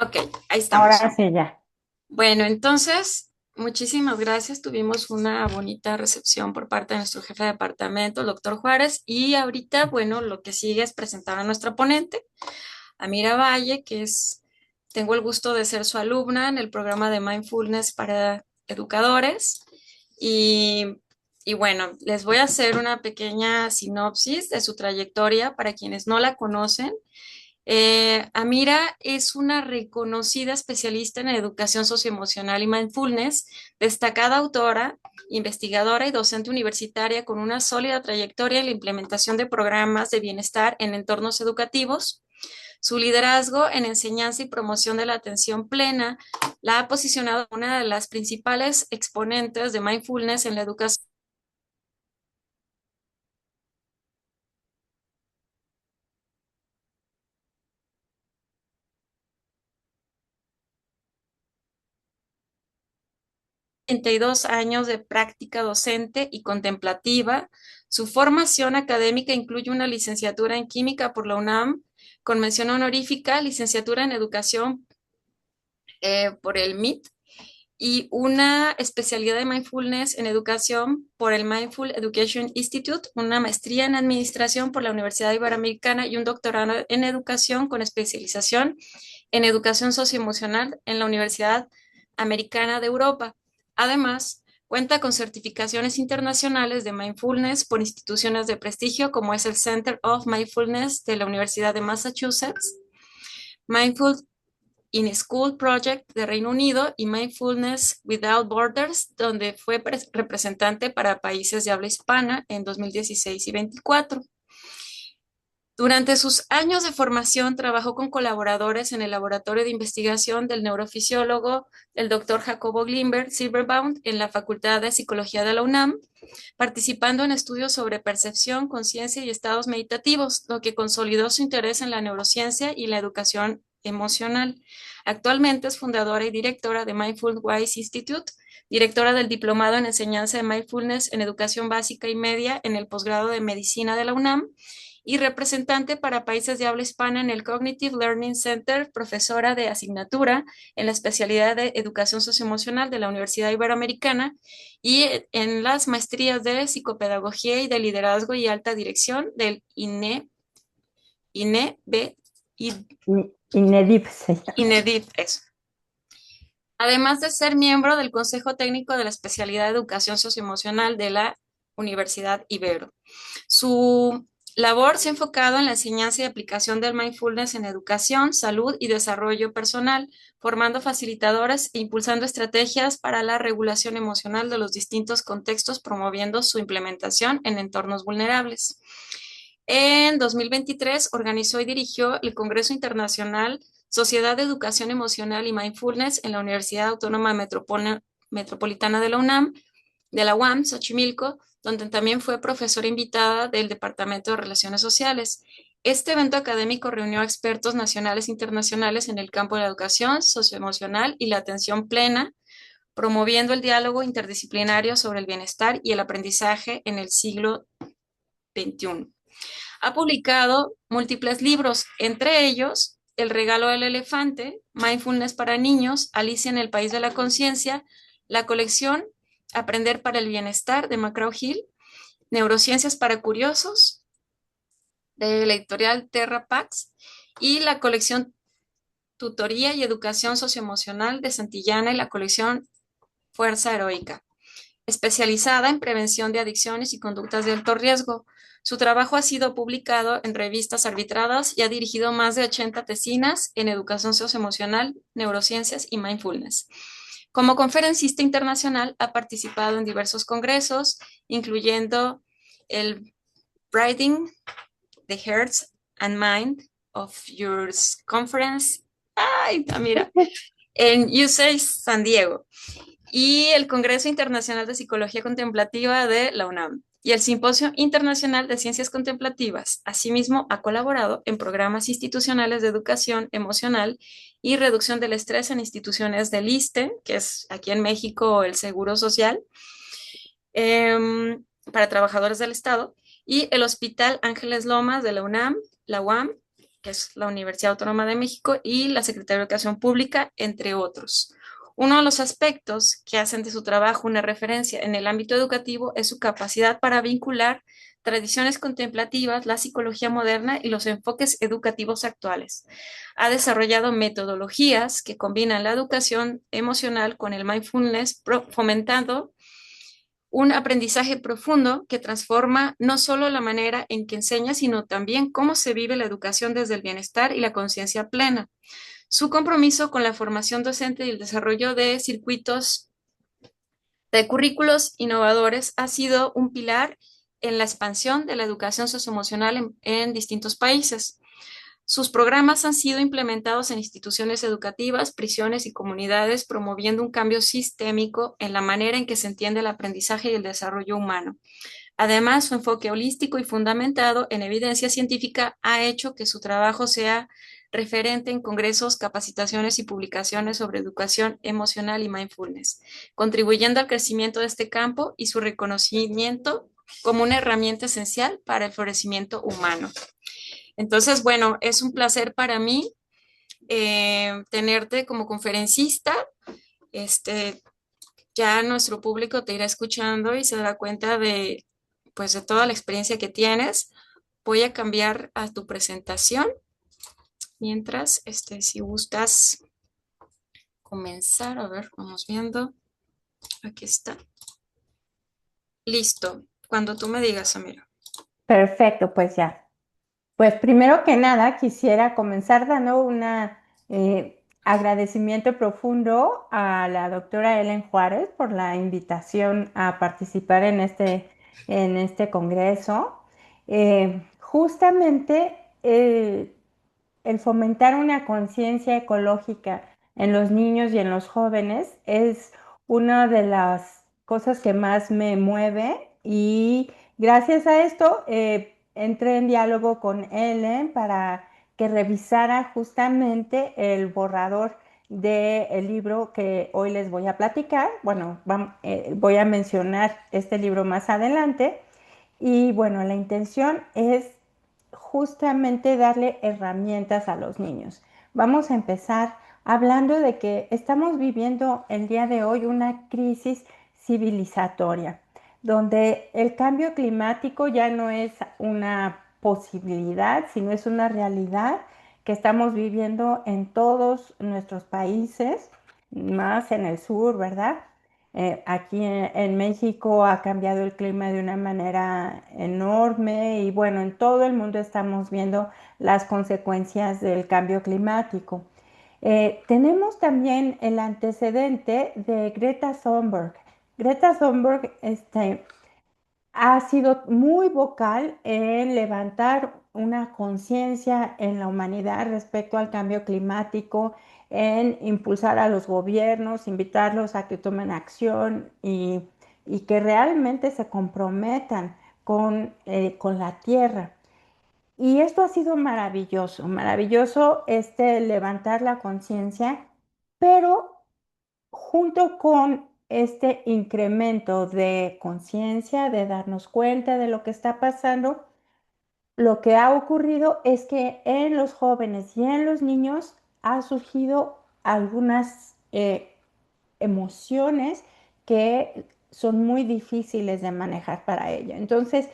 Ok, ahí Ahora estamos. sí, ya. Bueno, entonces, muchísimas gracias. Tuvimos una bonita recepción por parte de nuestro jefe de departamento, el doctor Juárez, y ahorita, bueno, lo que sigue es presentar a nuestra ponente, Amira Valle, tengo el gusto de ser su alumna en el programa de Mindfulness para educadores. Y, y bueno, les voy a hacer una pequeña sinopsis de su trayectoria para quienes no la conocen. Amira es una reconocida especialista en educación socioemocional y mindfulness, destacada autora, investigadora y docente universitaria con una sólida trayectoria en la implementación de programas de bienestar en entornos educativos. Su liderazgo en enseñanza y promoción de la atención plena la ha posicionado como una de las principales exponentes de mindfulness en la educación. 32 años de práctica docente y contemplativa. Su formación académica incluye una licenciatura en química por la UNAM, con mención honorífica, licenciatura en educación por el MIT y una especialidad de mindfulness en educación por el Mindful Education Institute, una maestría en administración por la Universidad Iberoamericana y un doctorado en educación con especialización en educación socioemocional en la Universidad Americana de Europa. Además, cuenta con certificaciones internacionales de mindfulness por instituciones de prestigio como es el Center of Mindfulness de la Universidad de Massachusetts, Mindful in School Project de Reino Unido y Mindfulness Without Borders, donde fue representante para países de habla hispana en 2016 y 2024. Durante sus años de formación trabajó con colaboradores en el laboratorio de investigación del neurofisiólogo el doctor Jacobo Glimber Silverbaum en la Facultad de Psicología de la UNAM, participando en estudios sobre percepción, conciencia y estados meditativos, lo que consolidó su interés en la neurociencia y la educación emocional. Actualmente es fundadora y directora de Mindful Wise Institute, directora del Diplomado en Enseñanza de Mindfulness en Educación Básica y Media en el posgrado de Medicina de la UNAM y representante para países de habla hispana en el Cognitive Learning Center, profesora de asignatura en la especialidad de Educación Socioemocional de la Universidad Iberoamericana y en las maestrías de Psicopedagogía y de Liderazgo y Alta Dirección del INEB, Inedip se llama. INEDIF, eso. Además de ser miembro del Consejo Técnico de la Especialidad de Educación Socioemocional de la Universidad Ibero. Su labor se ha enfocado en la enseñanza y aplicación del mindfulness en educación, salud y desarrollo personal, formando facilitadores e impulsando estrategias para la regulación emocional de los distintos contextos, promoviendo su implementación en entornos vulnerables. En 2023 organizó y dirigió el Congreso Internacional Sociedad de Educación Emocional y Mindfulness en la Universidad Autónoma Metropolitana de la UNAM, de la UAM, Xochimilco, donde también fue profesora invitada del Departamento de Relaciones Sociales. Este evento académico reunió a expertos nacionales e internacionales en el campo de la educación socioemocional y la atención plena, promoviendo el diálogo interdisciplinario sobre el bienestar y el aprendizaje en el siglo XXI. Ha publicado múltiples libros, entre ellos El regalo del elefante, Mindfulness para niños, Alicia en el País de la Conciencia, la colección Aprender para el Bienestar de McGraw-Hill, Neurociencias para Curiosos de la editorial Terra Pax y la colección Tutoría y Educación Socioemocional de Santillana y la colección Fuerza Heroica, especializada en prevención de adicciones y conductas de alto riesgo. Su trabajo ha sido publicado en revistas arbitradas y ha dirigido más de 80 tesinas en educación socioemocional, neurociencias y mindfulness. Como conferencista internacional, ha participado en diversos congresos, incluyendo el Brightening the Hearts and Mind of Your Conference. Ay, mira, en UC San Diego y el Congreso Internacional de Psicología Contemplativa de la UNAM y el Simposio Internacional de Ciencias Contemplativas. Asimismo, ha colaborado en programas institucionales de educación emocional y reducción del estrés en instituciones del ISSSTE, que es aquí en México el Seguro Social, para trabajadores del Estado, y el Hospital Ángeles Lomas de la UNAM, la UAM, que es la Universidad Autónoma de México, y la Secretaría de Educación Pública, entre otros. Uno de los aspectos que hacen de su trabajo una referencia en el ámbito educativo es su capacidad para vincular tradiciones contemplativas, la psicología moderna y los enfoques educativos actuales. Ha desarrollado metodologías que combinan la educación emocional con el mindfulness, fomentando un aprendizaje profundo que transforma no solo la manera en que enseña, sino también cómo se vive la educación desde el bienestar y la conciencia plena. Su compromiso con la formación docente y el desarrollo de circuitos de currículos innovadores ha sido un pilar en la expansión de la educación socioemocional en distintos países. Sus programas han sido implementados en instituciones educativas, prisiones y comunidades, promoviendo un cambio sistémico en la manera en que se entiende el aprendizaje y el desarrollo humano. Además, su enfoque holístico y fundamentado en evidencia científica ha hecho que su trabajo sea referente en congresos, capacitaciones y publicaciones sobre educación emocional y mindfulness, contribuyendo al crecimiento de este campo y su reconocimiento como una herramienta esencial para el florecimiento humano. Entonces, bueno, es un placer para mí tenerte como conferencista. Este, ya nuestro público te irá escuchando y se dará cuenta de, pues, de toda la experiencia que tienes. Voy a cambiar a tu presentación. Mientras, si gustas comenzar, a ver, vamos viendo. Aquí está. Listo. Cuando tú me digas, Amiro. Perfecto, pues ya. Pues primero que nada quisiera comenzar dando un agradecimiento profundo a la doctora Ellen Juárez por la invitación a participar en este congreso. Justamente el fomentar una conciencia ecológica en los niños y en los jóvenes es una de las cosas que más me mueve y gracias a esto entré en diálogo con Ellen para que revisara justamente el borrador del libro que hoy les voy a platicar. Bueno, voy a mencionar este libro más adelante y bueno, la intención es justamente darle herramientas a los niños. Vamos a empezar hablando de que estamos viviendo el día de hoy una crisis civilizatoria, donde el cambio climático ya no es una posibilidad, sino es una realidad que estamos viviendo en todos nuestros países, más en el sur, ¿verdad? Aquí en México ha cambiado el clima de una manera enorme y bueno, en todo el mundo estamos viendo las consecuencias del cambio climático. Tenemos también el antecedente de Greta Thunberg. Greta Thunberg ha sido muy vocal en levantar una conciencia en la humanidad respecto al cambio climático, en impulsar a los gobiernos, invitarlos a que tomen acción y que realmente se comprometan con la tierra. Y esto ha sido maravilloso, maravilloso levantar la conciencia, pero junto con este incremento de conciencia, de darnos cuenta de lo que está pasando, lo que ha ocurrido es que en los jóvenes y en los niños ha surgido algunas emociones que son muy difíciles de manejar para ella. Entonces,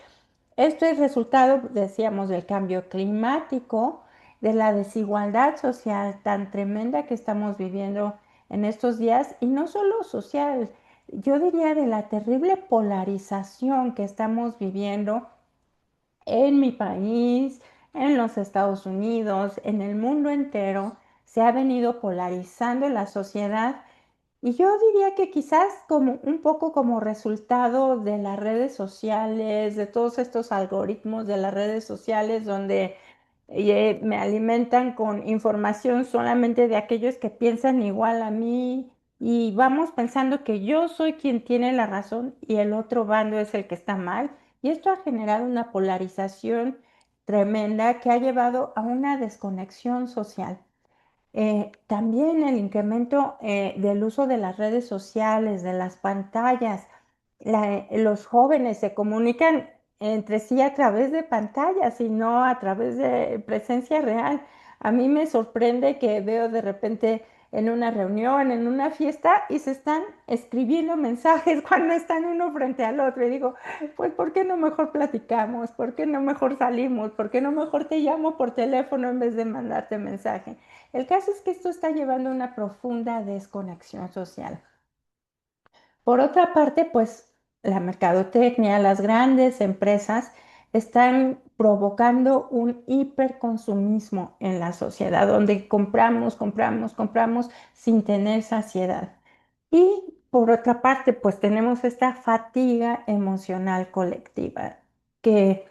esto es resultado, decíamos, del cambio climático, de la desigualdad social tan tremenda que estamos viviendo en estos días, y no solo social, yo diría de la terrible polarización que estamos viviendo en mi país, en los Estados Unidos, en el mundo entero. Se ha venido polarizando la sociedad y yo diría que quizás como un poco como resultado de las redes sociales, de todos estos algoritmos de las redes sociales donde me alimentan con información solamente de aquellos que piensan igual a mí y vamos pensando que yo soy quien tiene la razón y el otro bando es el que está mal. Y esto ha generado una polarización tremenda que ha llevado a una desconexión social. También el incremento del uso de las redes sociales, de las pantallas. Los jóvenes se comunican entre sí a través de pantallas y no a través de presencia real. A mí me sorprende que veo de repente en una reunión, en una fiesta, y se están escribiendo mensajes cuando están uno frente al otro. Y digo, pues, ¿por qué no mejor platicamos? ¿Por qué no mejor salimos? ¿Por qué no mejor te llamo por teléfono en vez de mandarte mensaje? El caso es que esto está llevando a una profunda desconexión social. Por otra parte, pues la mercadotecnia, las grandes empresas están provocando un hiperconsumismo en la sociedad, donde compramos, compramos, compramos sin tener saciedad. Y por otra parte, pues tenemos esta fatiga emocional colectiva, que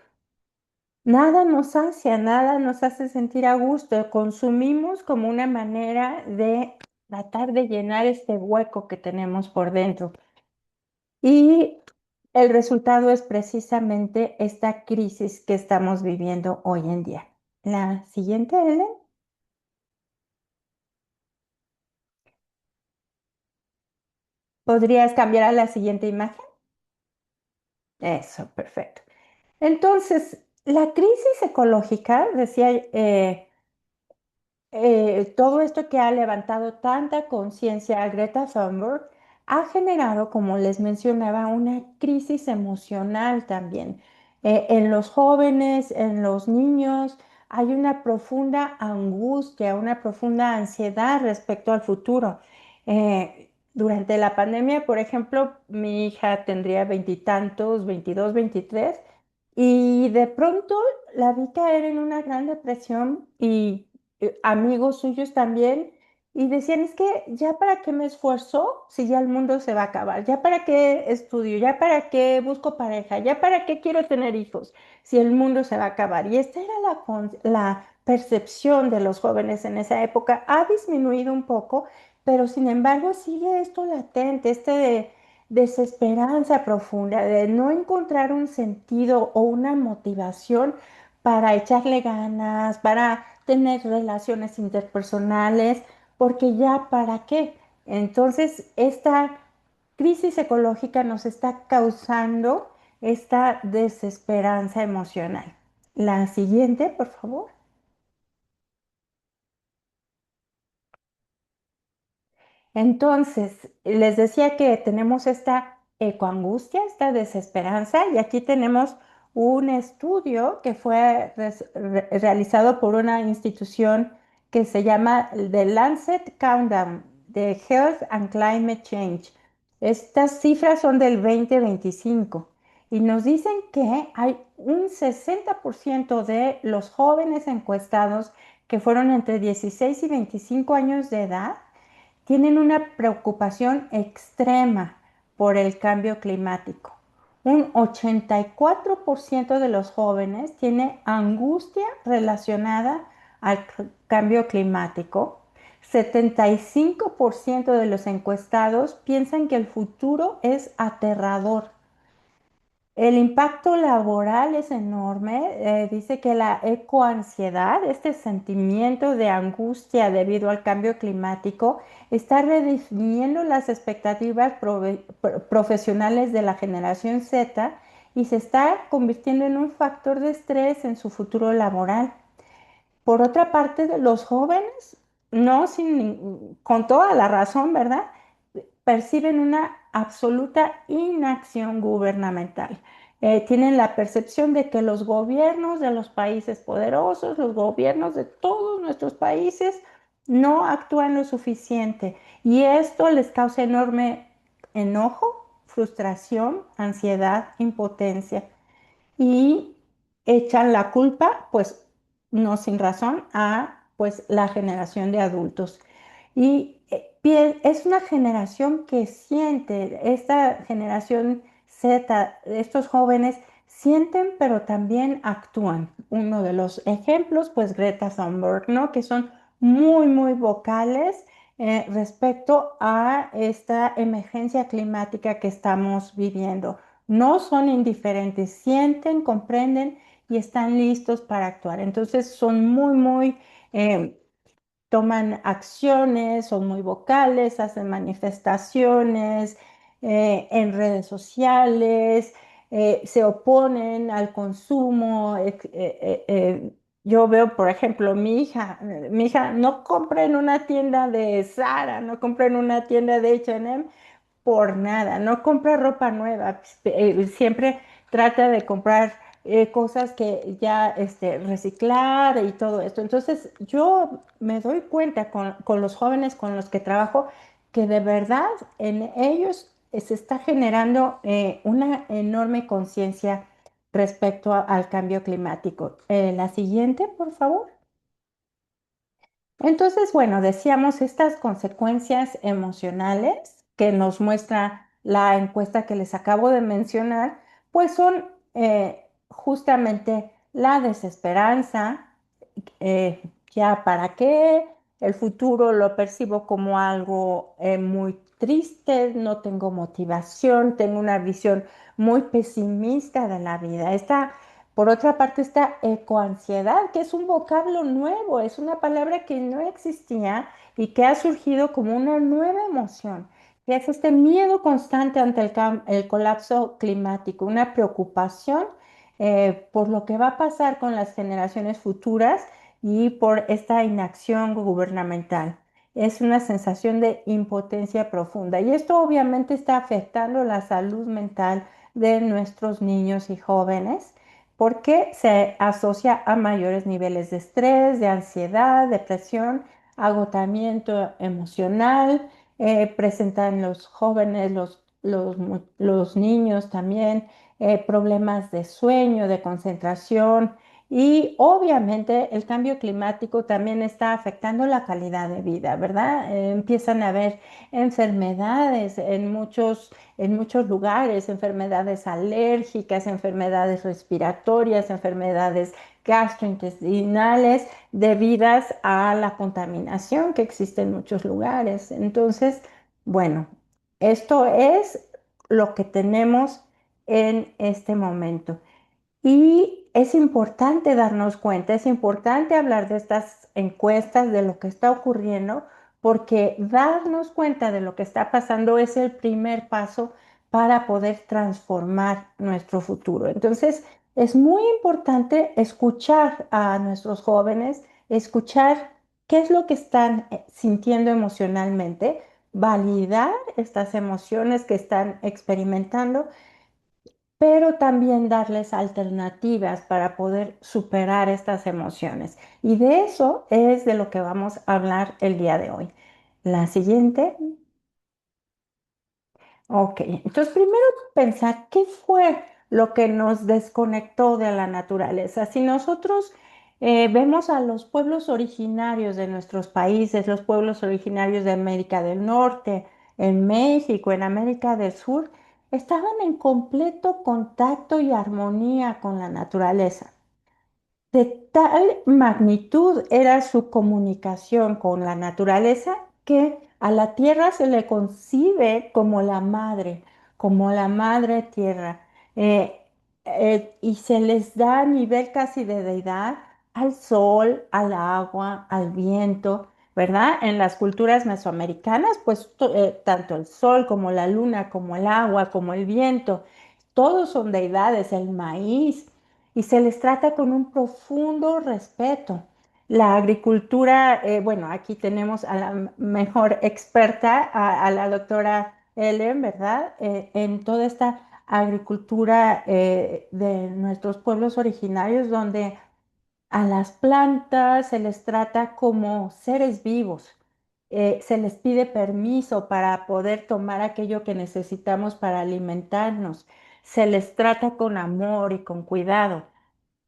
nada nos sacia, nada nos hace sentir a gusto. Consumimos como una manera de tratar de llenar este hueco que tenemos por dentro. Y el resultado es precisamente esta crisis que estamos viviendo hoy en día. La siguiente, Ellen. ¿Podrías cambiar a la siguiente imagen? Eso, perfecto. Entonces, la crisis ecológica, decía, todo esto que ha levantado tanta conciencia a Greta Thunberg ha generado, como les mencionaba, una crisis emocional también. En los jóvenes, en los niños, hay una profunda angustia, una profunda ansiedad respecto al futuro. Durante la pandemia, por ejemplo, mi hija tendría veintitantos, 22, 23, y de pronto la vi caer en una gran depresión y amigos suyos también, y decían, es que ya para qué me esfuerzo si ya el mundo se va a acabar, ya para qué estudio, ya para qué busco pareja, ya para qué quiero tener hijos si el mundo se va a acabar. Y esta era la percepción de los jóvenes en esa época. Ha disminuido un poco, pero sin embargo sigue esto latente, este de desesperanza profunda, de no encontrar un sentido o una motivación para echarle ganas, para tener relaciones interpersonales, porque ya para qué. Entonces, esta crisis ecológica nos está causando esta desesperanza emocional. La siguiente, por favor. Entonces, les decía que tenemos esta ecoangustia, esta desesperanza, y aquí tenemos un estudio que fue realizado por una institución que se llama The Lancet Countdown de Health and Climate Change. Estas cifras son del 2025 y nos dicen que hay un 60% de los jóvenes encuestados que fueron entre 16 y 25 años de edad tienen una preocupación extrema por el cambio climático. Un 84% de los jóvenes tiene angustia relacionada al cambio climático. 75% de los encuestados piensan que el futuro es aterrador. El impacto laboral es enorme. Dice que la ecoansiedad, este sentimiento de angustia debido al cambio climático, está redefiniendo las expectativas profesionales de la generación Z y se está convirtiendo en un factor de estrés en su futuro laboral. Por otra parte, los jóvenes, no con toda la razón, ¿verdad? Perciben una absoluta inacción gubernamental. Tienen la percepción de que los gobiernos de los países poderosos, los gobiernos de todos nuestros países, no actúan lo suficiente. Y esto les causa enorme enojo, frustración, ansiedad, impotencia y echan la culpa, pues no sin razón, a pues la generación de adultos. Y es una generación que siente, esta generación Z, estos jóvenes sienten pero también actúan. Uno de los ejemplos, pues Greta Thunberg, ¿no? Que son muy, muy vocales respecto a esta emergencia climática que estamos viviendo. No son indiferentes, sienten, comprenden y están listos para actuar. Entonces son muy, muy, eh, toman acciones, son muy vocales, hacen manifestaciones en redes sociales, se oponen al consumo. Yo veo, por ejemplo, mi hija no compra en una tienda de Zara, no compra en una tienda de H&M por nada, no compra ropa nueva, siempre trata de comprar cosas que ya reciclar y todo esto. Entonces, yo me doy cuenta con los jóvenes con los que trabajo que de verdad en ellos se está generando una enorme conciencia respecto al cambio climático. La siguiente, por favor. Entonces, bueno, decíamos estas consecuencias emocionales que nos muestra la encuesta que les acabo de mencionar, pues son justamente la desesperanza, ya para qué, el futuro lo percibo como algo muy triste, no tengo motivación, tengo una visión muy pesimista de la vida. Por otra parte, esta ecoansiedad, que es un vocablo nuevo, es una palabra que no existía y que ha surgido como una nueva emoción, que es este miedo constante ante el colapso climático, una preocupación por lo que va a pasar con las generaciones futuras y por esta inacción gubernamental. Es una sensación de impotencia profunda y esto obviamente está afectando la salud mental de nuestros niños y jóvenes porque se asocia a mayores niveles de estrés, de ansiedad, depresión, agotamiento emocional. Presentan los jóvenes, los niños también problemas de sueño, de concentración y obviamente el cambio climático también está afectando la calidad de vida, ¿verdad? Empiezan a haber enfermedades en muchos lugares, enfermedades alérgicas, enfermedades respiratorias, enfermedades gastrointestinales debidas a la contaminación que existe en muchos lugares. Entonces, bueno, esto es lo que tenemos en este momento. Y es importante darnos cuenta, es importante hablar de estas encuestas, de lo que está ocurriendo, porque darnos cuenta de lo que está pasando es el primer paso para poder transformar nuestro futuro. Entonces, es muy importante escuchar a nuestros jóvenes, escuchar qué es lo que están sintiendo emocionalmente, validar estas emociones que están experimentando, pero también darles alternativas para poder superar estas emociones. Y de eso es de lo que vamos a hablar el día de hoy. La siguiente. Ok, entonces primero pensar qué fue lo que nos desconectó de la naturaleza. Si nosotros vemos a los pueblos originarios de nuestros países, los pueblos originarios de América del Norte, en México, en América del Sur, estaban en completo contacto y armonía con la naturaleza. De tal magnitud era su comunicación con la naturaleza que a la tierra se le concibe como la madre tierra, eh, y se les da a nivel casi de deidad al sol, al agua, al viento, ¿verdad? En las culturas mesoamericanas, pues tanto el sol como la luna, como el agua, como el viento, todos son deidades, el maíz y se les trata con un profundo respeto. La agricultura, bueno, aquí tenemos a la mejor experta, a la doctora Ellen, ¿verdad? En toda esta agricultura de nuestros pueblos originarios, donde a las plantas se les trata como seres vivos. Se les pide permiso para poder tomar aquello que necesitamos para alimentarnos. Se les trata con amor y con cuidado.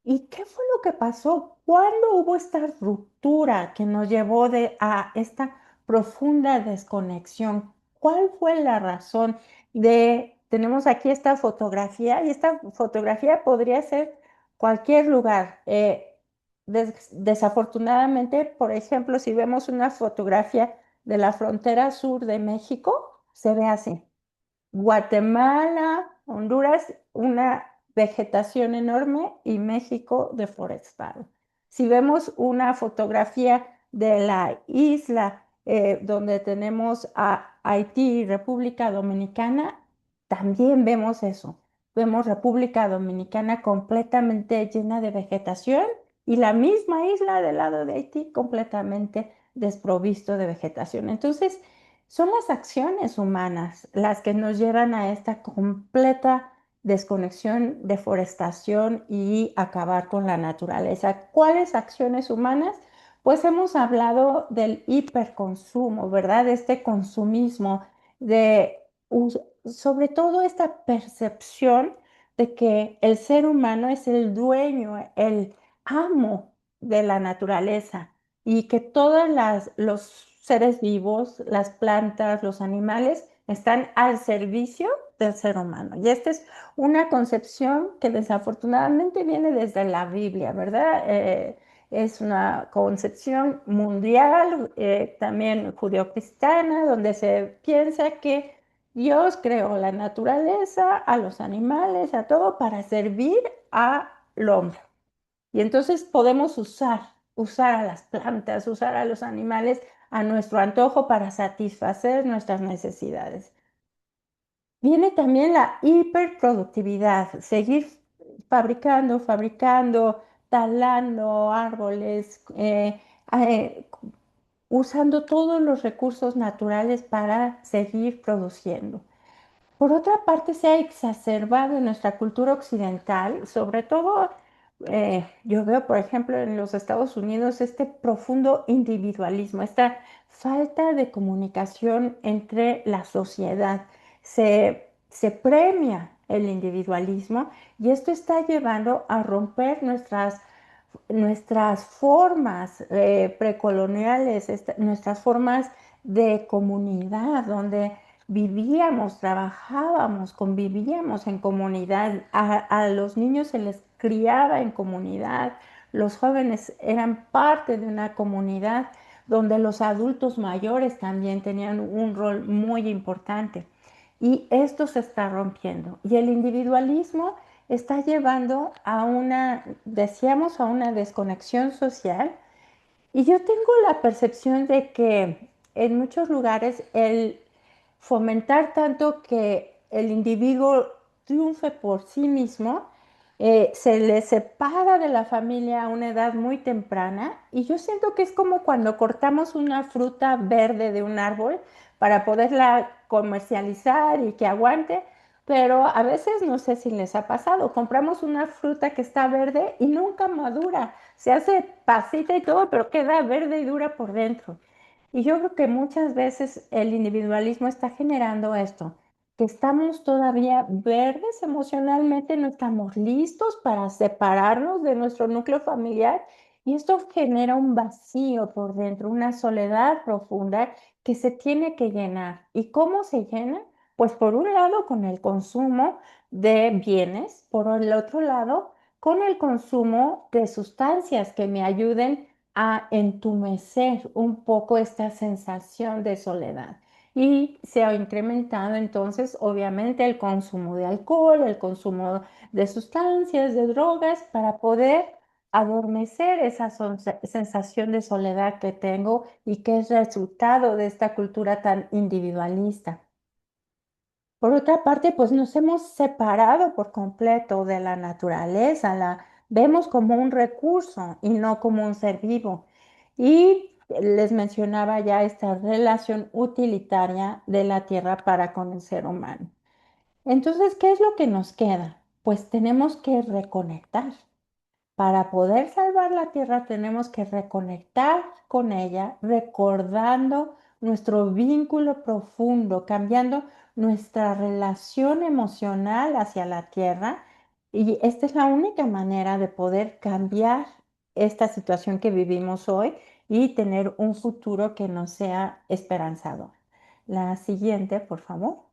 ¿Y qué fue lo que pasó? ¿Cuándo hubo esta ruptura que nos llevó a esta profunda desconexión? ¿Cuál fue la razón tenemos aquí esta fotografía y esta fotografía podría ser cualquier lugar? Desafortunadamente, por ejemplo, si vemos una fotografía de la frontera sur de México, se ve así. Guatemala, Honduras, una vegetación enorme y México deforestado. Si vemos una fotografía de la isla donde tenemos a Haití y República Dominicana, también vemos eso. vemos República Dominicana completamente llena de vegetación y la misma isla del lado de Haití completamente desprovisto de vegetación. Entonces, son las acciones humanas las que nos llevan a esta completa desconexión, deforestación y acabar con la naturaleza. ¿Cuáles acciones humanas? Pues hemos hablado del hiperconsumo, ¿verdad? De este consumismo, de sobre todo esta percepción de que el ser humano es el dueño, el amo de la naturaleza y que los seres vivos, las plantas, los animales, están al servicio del ser humano. Y esta es una concepción que desafortunadamente viene desde la Biblia, ¿verdad? Es una concepción mundial, también judeocristiana, donde se piensa que Dios creó la naturaleza, a los animales, a todo para servir al hombre. Y entonces podemos usar a las plantas, usar a los animales a nuestro antojo para satisfacer nuestras necesidades. Viene también la hiperproductividad, seguir fabricando, talando árboles, eh, usando todos los recursos naturales para seguir produciendo. Por otra parte, se ha exacerbado en nuestra cultura occidental, sobre todo yo veo, por ejemplo, en los Estados Unidos este profundo individualismo, esta falta de comunicación entre la sociedad. Se premia el individualismo y esto está llevando a romper nuestras formas precoloniales, nuestras formas de comunidad, donde vivíamos, trabajábamos, convivíamos en comunidad, a los niños se les criaba en comunidad, los jóvenes eran parte de una comunidad donde los adultos mayores también tenían un rol muy importante. Y esto se está rompiendo. Y el individualismo está llevando a decíamos, a una desconexión social y yo tengo la percepción de que en muchos lugares el fomentar tanto que el individuo triunfe por sí mismo, se le separa de la familia a una edad muy temprana y yo siento que es como cuando cortamos una fruta verde de un árbol para poderla comercializar y que aguante, pero a veces no sé si les ha pasado, compramos una fruta que está verde y nunca madura, se hace pasita y todo, pero queda verde y dura por dentro. Y yo creo que muchas veces el individualismo está generando esto, que estamos todavía verdes emocionalmente, no estamos listos para separarnos de nuestro núcleo familiar y esto genera un vacío por dentro, una soledad profunda que se tiene que llenar. ¿Y cómo se llena? Pues por un lado con el consumo de bienes, por el otro lado con el consumo de sustancias que me ayuden a entumecer un poco esta sensación de soledad. Y se ha incrementado entonces, obviamente, el consumo de alcohol, el consumo de sustancias, de drogas, para poder adormecer esa sensación de soledad que tengo y que es resultado de esta cultura tan individualista. Por otra parte, pues nos hemos separado por completo de la naturaleza, la vemos como un recurso y no como un ser vivo. Y les mencionaba ya esta relación utilitaria de la tierra para con el ser humano. Entonces, ¿qué es lo que nos queda? Pues tenemos que reconectar. Para poder salvar la tierra tenemos que reconectar con ella, recordando nuestro vínculo profundo, cambiando nuestra relación emocional hacia la tierra. Y esta es la única manera de poder cambiar esta situación que vivimos hoy y tener un futuro que nos sea esperanzador. La siguiente, por favor.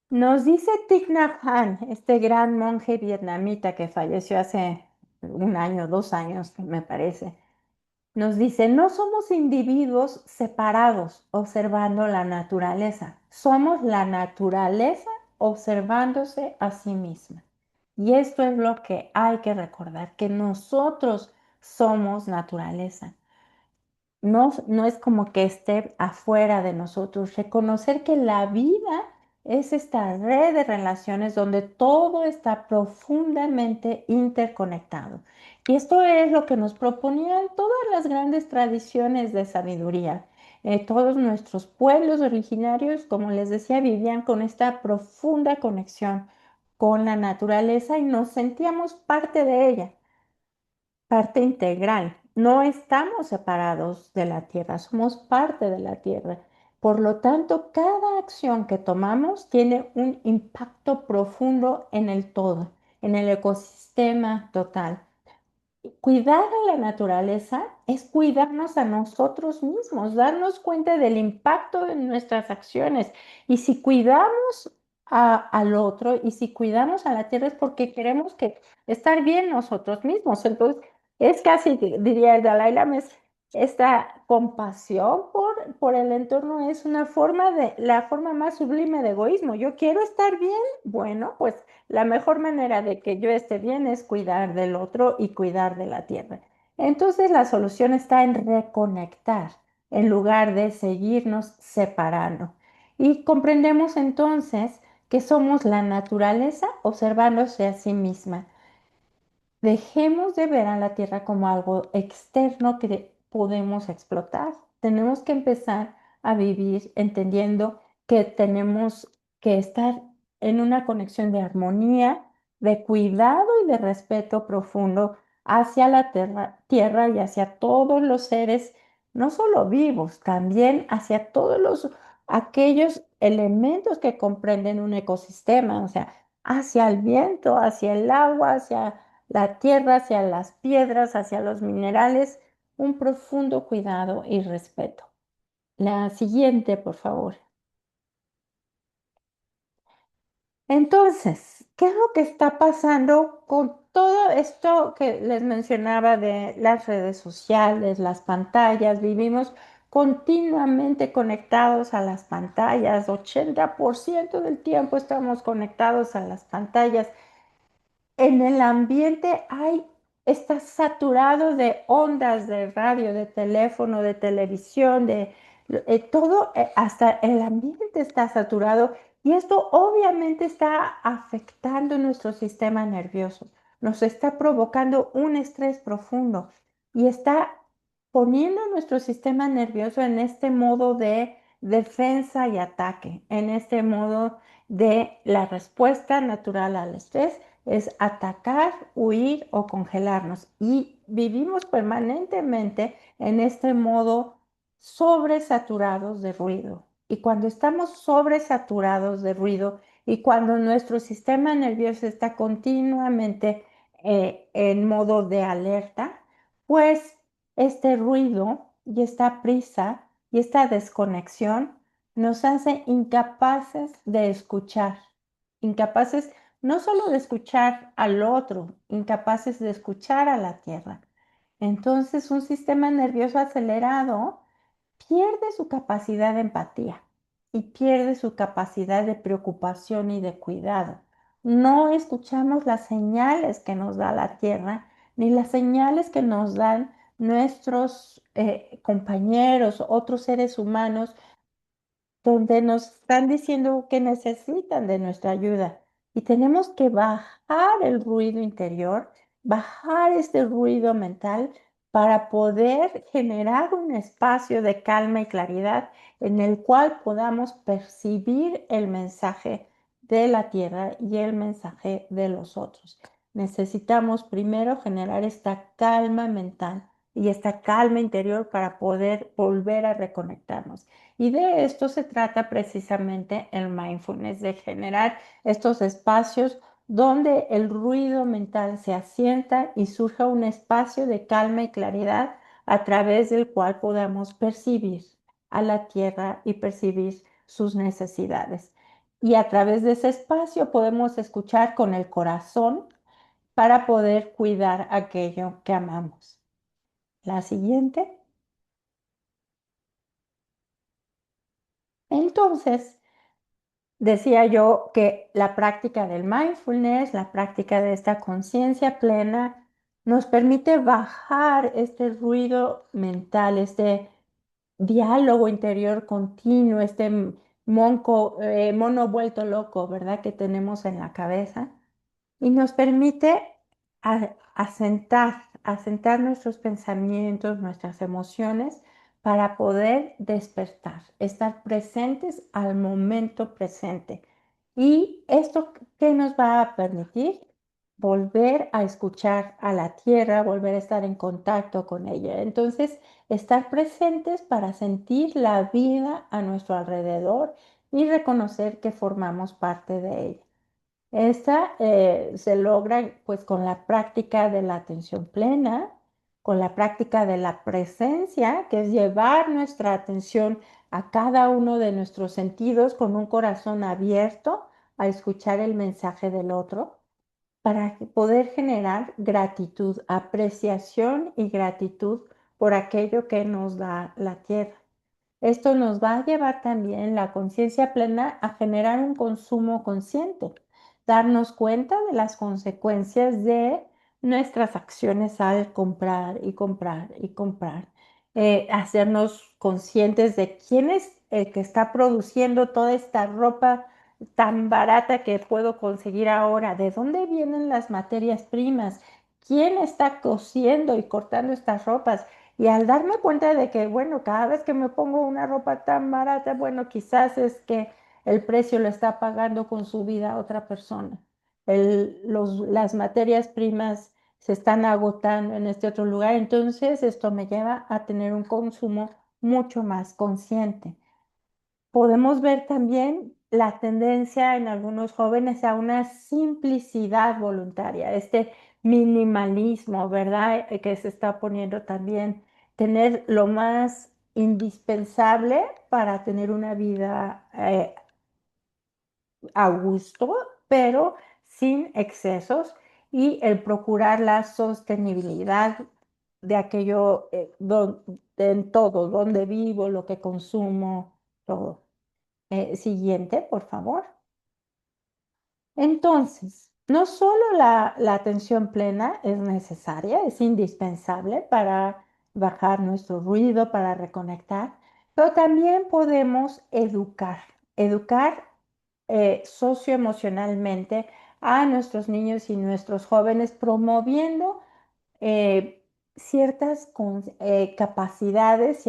Nos dice Thich Nhat Hanh, este gran monje vietnamita que falleció hace un año, 2 años, me parece. Nos dice, no somos individuos separados observando la naturaleza, somos la naturaleza observándose a sí misma. Y esto es lo que hay que recordar, que nosotros somos naturaleza. no es como que esté afuera de nosotros. Reconocer que la vida es esta red de relaciones donde todo está profundamente interconectado. Y esto es lo que nos proponían todas las grandes tradiciones de sabiduría. Todos nuestros pueblos originarios, como les decía, vivían con esta profunda conexión con la naturaleza y nos sentíamos parte de ella, parte integral. No estamos separados de la tierra, somos parte de la tierra. Por lo tanto, cada acción que tomamos tiene un impacto profundo en el todo, en el ecosistema total. Cuidar a la naturaleza es cuidarnos a nosotros mismos, darnos cuenta del impacto de nuestras acciones. Y si cuidamos al otro y si cuidamos a la tierra es porque queremos que estar bien nosotros mismos. Entonces, es casi, diría el Dalai Lama, esta compasión por el entorno es una forma la forma más sublime de egoísmo. Yo quiero estar bien, bueno, pues la mejor manera de que yo esté bien es cuidar del otro y cuidar de la tierra. Entonces la solución está en reconectar en lugar de seguirnos separando. Y comprendemos entonces que somos la naturaleza observándose a sí misma. Dejemos de ver a la Tierra como algo externo que podemos explotar. Tenemos que empezar a vivir entendiendo que tenemos que estar en una conexión de armonía, de cuidado y de respeto profundo hacia la tierra y hacia todos los seres, no solo vivos, también hacia todos aquellos elementos que comprenden un ecosistema, o sea, hacia el viento, hacia el agua, hacia la tierra, hacia las piedras, hacia los minerales, un profundo cuidado y respeto. La siguiente, por favor. Entonces, ¿qué es lo que está pasando con todo esto que les mencionaba de las redes sociales, las pantallas? Vivimos continuamente conectados a las pantallas, 80% del tiempo estamos conectados a las pantallas. En el ambiente está saturado de ondas de radio, de teléfono, de televisión, de todo, hasta el ambiente está saturado y esto obviamente está afectando nuestro sistema nervioso, nos está provocando un estrés profundo y está poniendo nuestro sistema nervioso en este modo de defensa y ataque, en este modo de la respuesta natural al estrés es atacar, huir o congelarnos. Y vivimos permanentemente en este modo sobresaturados de ruido. Y cuando estamos sobresaturados de ruido y cuando nuestro sistema nervioso está continuamente en modo de alerta, pues este ruido y esta prisa y esta desconexión nos hace incapaces de escuchar, incapaces no solo de escuchar al otro, incapaces de escuchar a la tierra. Entonces, un sistema nervioso acelerado pierde su capacidad de empatía y pierde su capacidad de preocupación y de cuidado. No escuchamos las señales que nos da la tierra ni las señales que nos dan nuestros compañeros, otros seres humanos donde nos están diciendo que necesitan de nuestra ayuda y tenemos que bajar el ruido interior, bajar este ruido mental para poder generar un espacio de calma y claridad en el cual podamos percibir el mensaje de la tierra y el mensaje de los otros. Necesitamos primero generar esta calma mental y esta calma interior para poder volver a reconectarnos. Y de esto se trata precisamente el mindfulness, de generar estos espacios donde el ruido mental se asienta y surja un espacio de calma y claridad a través del cual podamos percibir a la tierra y percibir sus necesidades. Y a través de ese espacio podemos escuchar con el corazón para poder cuidar aquello que amamos. La siguiente. Entonces, decía yo que la práctica del mindfulness, la práctica de esta conciencia plena, nos permite bajar este ruido mental, este diálogo interior continuo, este mono vuelto loco, ¿verdad? Que tenemos en la cabeza y nos permite asentar nuestros pensamientos, nuestras emociones para poder despertar, estar presentes al momento presente. ¿Y esto qué nos va a permitir? Volver a escuchar a la tierra, volver a estar en contacto con ella. Entonces, estar presentes para sentir la vida a nuestro alrededor y reconocer que formamos parte de ella. Esta se logra pues con la práctica de la atención plena, con la práctica de la presencia, que es llevar nuestra atención a cada uno de nuestros sentidos con un corazón abierto a escuchar el mensaje del otro, para poder generar gratitud, apreciación y gratitud por aquello que nos da la tierra. Esto nos va a llevar también la conciencia plena a generar un consumo consciente, darnos cuenta de las consecuencias de nuestras acciones al comprar y comprar y comprar, hacernos conscientes de quién es el que está produciendo toda esta ropa tan barata que puedo conseguir ahora, de dónde vienen las materias primas, quién está cosiendo y cortando estas ropas. Y al darme cuenta de que, bueno, cada vez que me pongo una ropa tan barata, bueno, quizás es que el precio lo está pagando con su vida otra persona. Las materias primas se están agotando en este otro lugar, entonces esto me lleva a tener un consumo mucho más consciente. Podemos ver también la tendencia en algunos jóvenes a una simplicidad voluntaria, este minimalismo, ¿verdad? Que se está poniendo también, tener lo más indispensable para tener una vida a gusto, pero sin excesos, y el procurar la sostenibilidad de aquello en todo, donde vivo, lo que consumo, todo. Siguiente, por favor. Entonces, no solo la atención plena es necesaria, es indispensable para bajar nuestro ruido, para reconectar, pero también podemos educar socioemocionalmente a nuestros niños y nuestros jóvenes, promoviendo ciertas capacidades,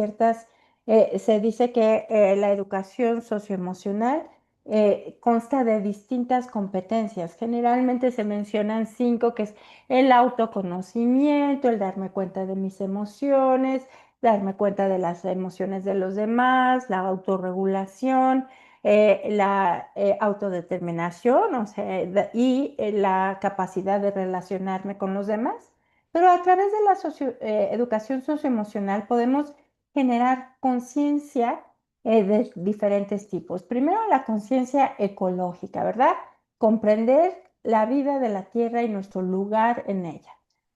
se dice que la educación socioemocional consta de distintas competencias. Generalmente se mencionan cinco, que es el autoconocimiento, el darme cuenta de mis emociones, darme cuenta de las emociones de los demás, la autorregulación, la autodeterminación, o sea, y la capacidad de relacionarme con los demás. Pero a través de la educación socioemocional podemos generar conciencia de diferentes tipos. Primero, la conciencia ecológica, ¿verdad? Comprender la vida de la tierra y nuestro lugar en ella.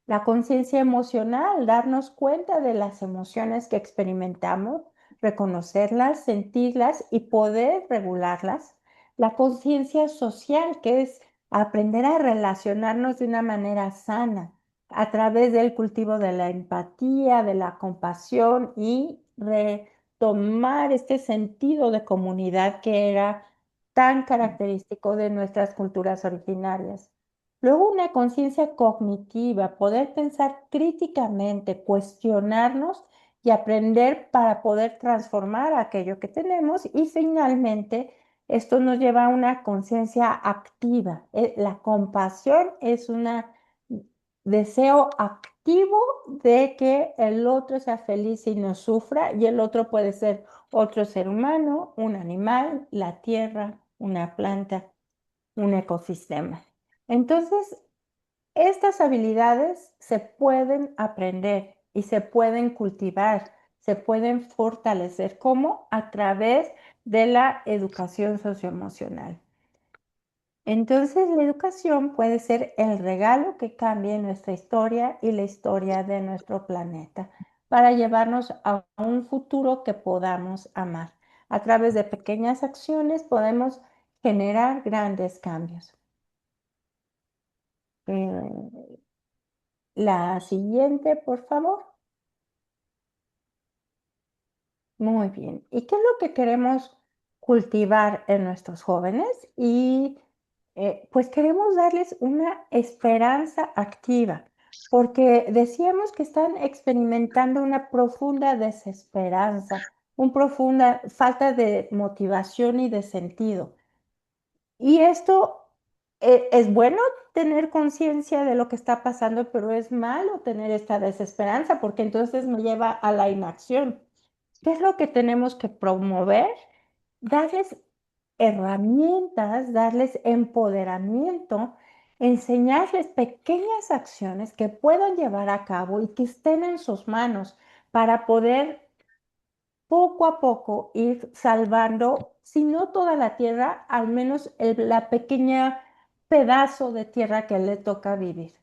La conciencia emocional, darnos cuenta de las emociones que experimentamos, reconocerlas, sentirlas y poder regularlas. La conciencia social, que es aprender a relacionarnos de una manera sana a través del cultivo de la empatía, de la compasión y retomar este sentido de comunidad que era tan característico de nuestras culturas originarias. Luego una conciencia cognitiva, poder pensar críticamente, cuestionarnos y aprender para poder transformar aquello que tenemos. Y finalmente, esto nos lleva a una conciencia activa. La compasión es un deseo activo de que el otro sea feliz y no sufra, y el otro puede ser otro ser humano, un animal, la tierra, una planta, un ecosistema. Entonces, estas habilidades se pueden aprender y se pueden cultivar, se pueden fortalecer, como a través de la educación socioemocional. Entonces, la educación puede ser el regalo que cambie nuestra historia y la historia de nuestro planeta para llevarnos a un futuro que podamos amar. A través de pequeñas acciones podemos generar grandes cambios. Eh, La siguiente, por favor. Muy bien. ¿Y qué es lo que queremos cultivar en nuestros jóvenes? Y pues queremos darles una esperanza activa, porque decíamos que están experimentando una profunda desesperanza, una profunda falta de motivación y de sentido. Y esto es bueno tener conciencia de lo que está pasando, pero es malo tener esta desesperanza, porque entonces me lleva a la inacción. ¿Qué es lo que tenemos que promover? Darles herramientas, darles empoderamiento, enseñarles pequeñas acciones que puedan llevar a cabo y que estén en sus manos para poder poco a poco ir salvando, si no toda la tierra, al menos la pequeña pedazo de tierra que le toca vivir.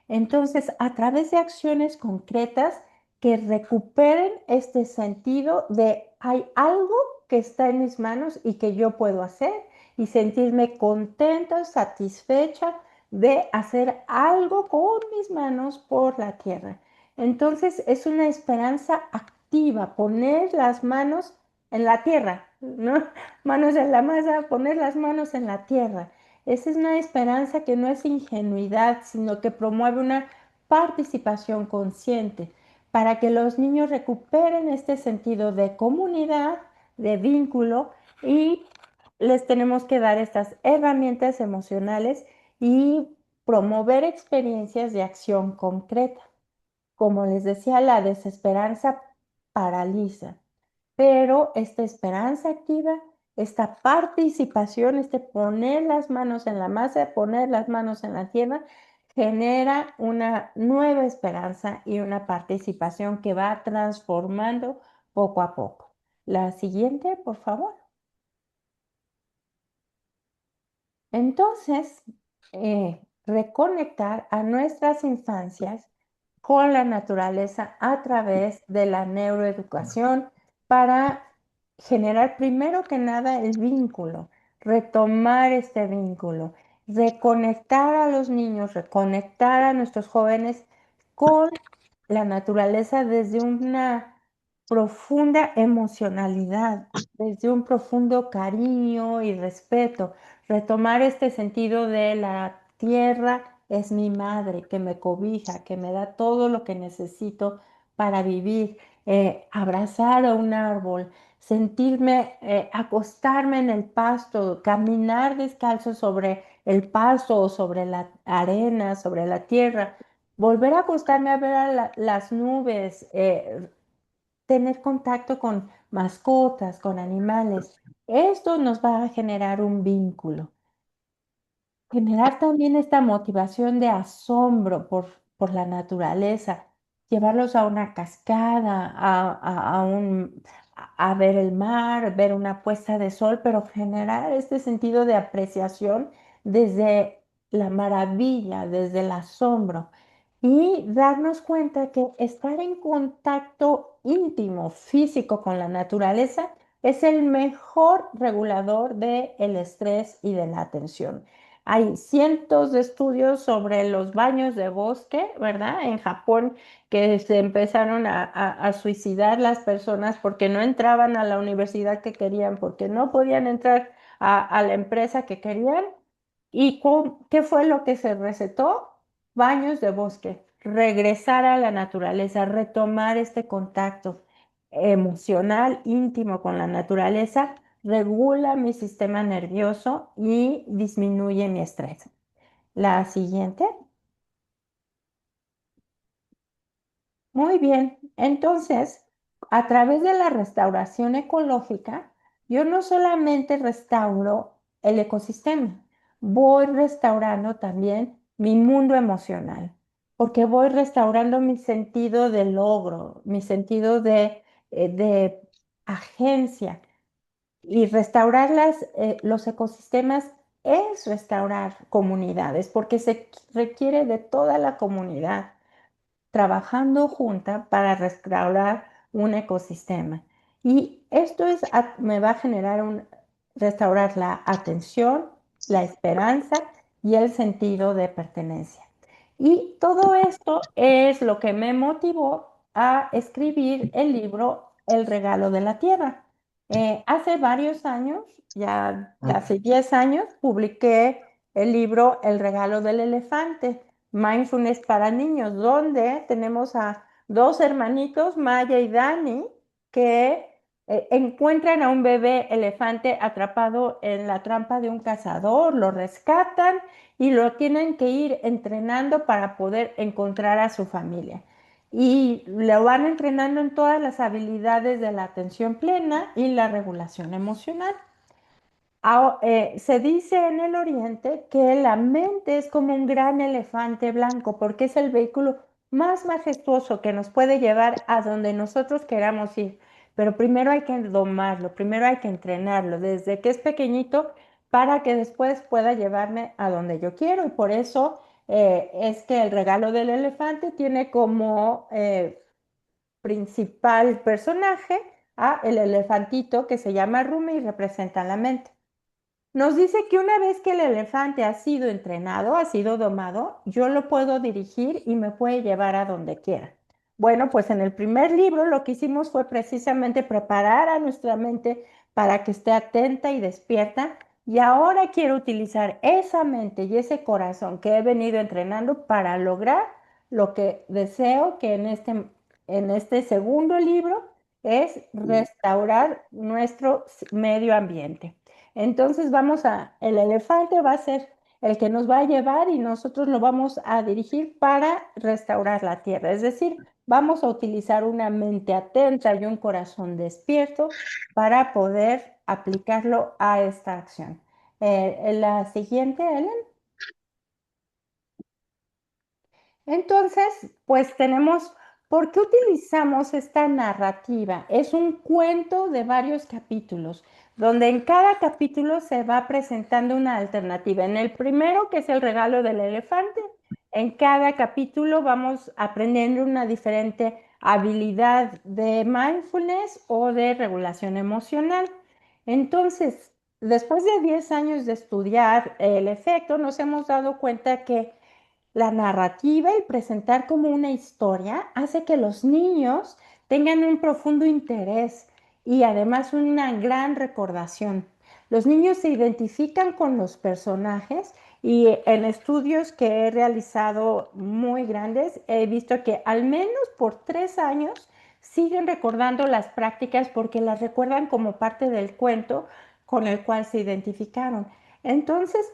Entonces, a través de acciones concretas que recuperen este sentido de hay algo que está en mis manos y que yo puedo hacer y sentirme contenta, satisfecha de hacer algo con mis manos por la tierra. Entonces es una esperanza activa, poner las manos en la tierra, ¿no? Manos en la masa, poner las manos en la tierra. Esa es una esperanza que no es ingenuidad, sino que promueve una participación consciente para que los niños recuperen este sentido de comunidad, de vínculo y les tenemos que dar estas herramientas emocionales y promover experiencias de acción concreta. Como les decía, la desesperanza paraliza, pero esta esperanza activa, esta participación, este poner las manos en la masa, poner las manos en la tierra, genera una nueva esperanza y una participación que va transformando poco a poco. La siguiente, por favor. Entonces, reconectar a nuestras infancias con la naturaleza a través de la neuroeducación para generar primero que nada el vínculo, retomar este vínculo, reconectar a los niños, reconectar a nuestros jóvenes con la naturaleza desde una profunda emocionalidad, desde un profundo cariño y respeto, retomar este sentido de la tierra es mi madre, que me cobija, que me da todo lo que necesito para vivir, abrazar a un árbol, sentirme, acostarme en el pasto, caminar descalzo sobre el pasto o sobre la arena, sobre la tierra, volver a acostarme a ver a las nubes, tener contacto con mascotas, con animales. Esto nos va a generar un vínculo. Generar también esta motivación de asombro por la naturaleza, llevarlos a una cascada, a ver el mar, ver una puesta de sol, pero generar este sentido de apreciación desde la maravilla, desde el asombro y darnos cuenta que estar en contacto íntimo, físico con la naturaleza es el mejor regulador del estrés y de la atención. Hay cientos de estudios sobre los baños de bosque, ¿verdad? En Japón, que se empezaron a suicidar las personas porque no entraban a la universidad que querían, porque no podían entrar a la empresa que querían. ¿Y qué fue lo que se recetó? Baños de bosque, regresar a la naturaleza, retomar este contacto emocional, íntimo con la naturaleza regula mi sistema nervioso y disminuye mi estrés. La siguiente. Muy bien. Entonces, a través de la restauración ecológica, yo no solamente restauro el ecosistema, voy restaurando también mi mundo emocional, porque voy restaurando mi sentido de logro, mi sentido de agencia. Y restaurar los ecosistemas es restaurar comunidades, porque se requiere de toda la comunidad trabajando junta para restaurar un ecosistema. Y esto me va a generar restaurar la atención, la esperanza y el sentido de pertenencia. Y todo esto es lo que me motivó a escribir el libro El regalo de la tierra. Hace varios años, ya hace 10 años, publiqué el libro El regalo del elefante, Mindfulness para niños, donde tenemos a dos hermanitos, Maya y Dani, que encuentran a un bebé elefante atrapado en la trampa de un cazador, lo rescatan y lo tienen que ir entrenando para poder encontrar a su familia. Y lo van entrenando en todas las habilidades de la atención plena y la regulación emocional. Se dice en el Oriente que la mente es como un gran elefante blanco porque es el vehículo más majestuoso que nos puede llevar a donde nosotros queramos ir. Pero primero hay que domarlo, primero hay que entrenarlo desde que es pequeñito para que después pueda llevarme a donde yo quiero. Y por eso es que el regalo del elefante tiene como principal personaje a el elefantito que se llama Rumi y representa la mente. Nos dice que una vez que el elefante ha sido entrenado, ha sido domado, yo lo puedo dirigir y me puede llevar a donde quiera. Bueno, pues en el primer libro lo que hicimos fue precisamente preparar a nuestra mente para que esté atenta y despierta. Y ahora quiero utilizar esa mente y ese corazón que he venido entrenando para lograr lo que deseo que en este segundo libro es restaurar nuestro medio ambiente. Entonces el elefante va a ser el que nos va a llevar y nosotros lo vamos a dirigir para restaurar la tierra. Es decir, vamos a utilizar una mente atenta y un corazón despierto para poder aplicarlo a esta acción. La siguiente, Ellen. Entonces, pues tenemos, ¿por qué utilizamos esta narrativa? Es un cuento de varios capítulos, donde en cada capítulo se va presentando una alternativa. En el primero, que es el regalo del elefante, en cada capítulo vamos aprendiendo una diferente habilidad de mindfulness o de regulación emocional. Entonces, después de 10 años de estudiar el efecto, nos hemos dado cuenta que la narrativa, el presentar como una historia, hace que los niños tengan un profundo interés y además una gran recordación. Los niños se identifican con los personajes y en estudios que he realizado muy grandes, he visto que al menos por 3 años siguen recordando las prácticas porque las recuerdan como parte del cuento con el cual se identificaron. Entonces,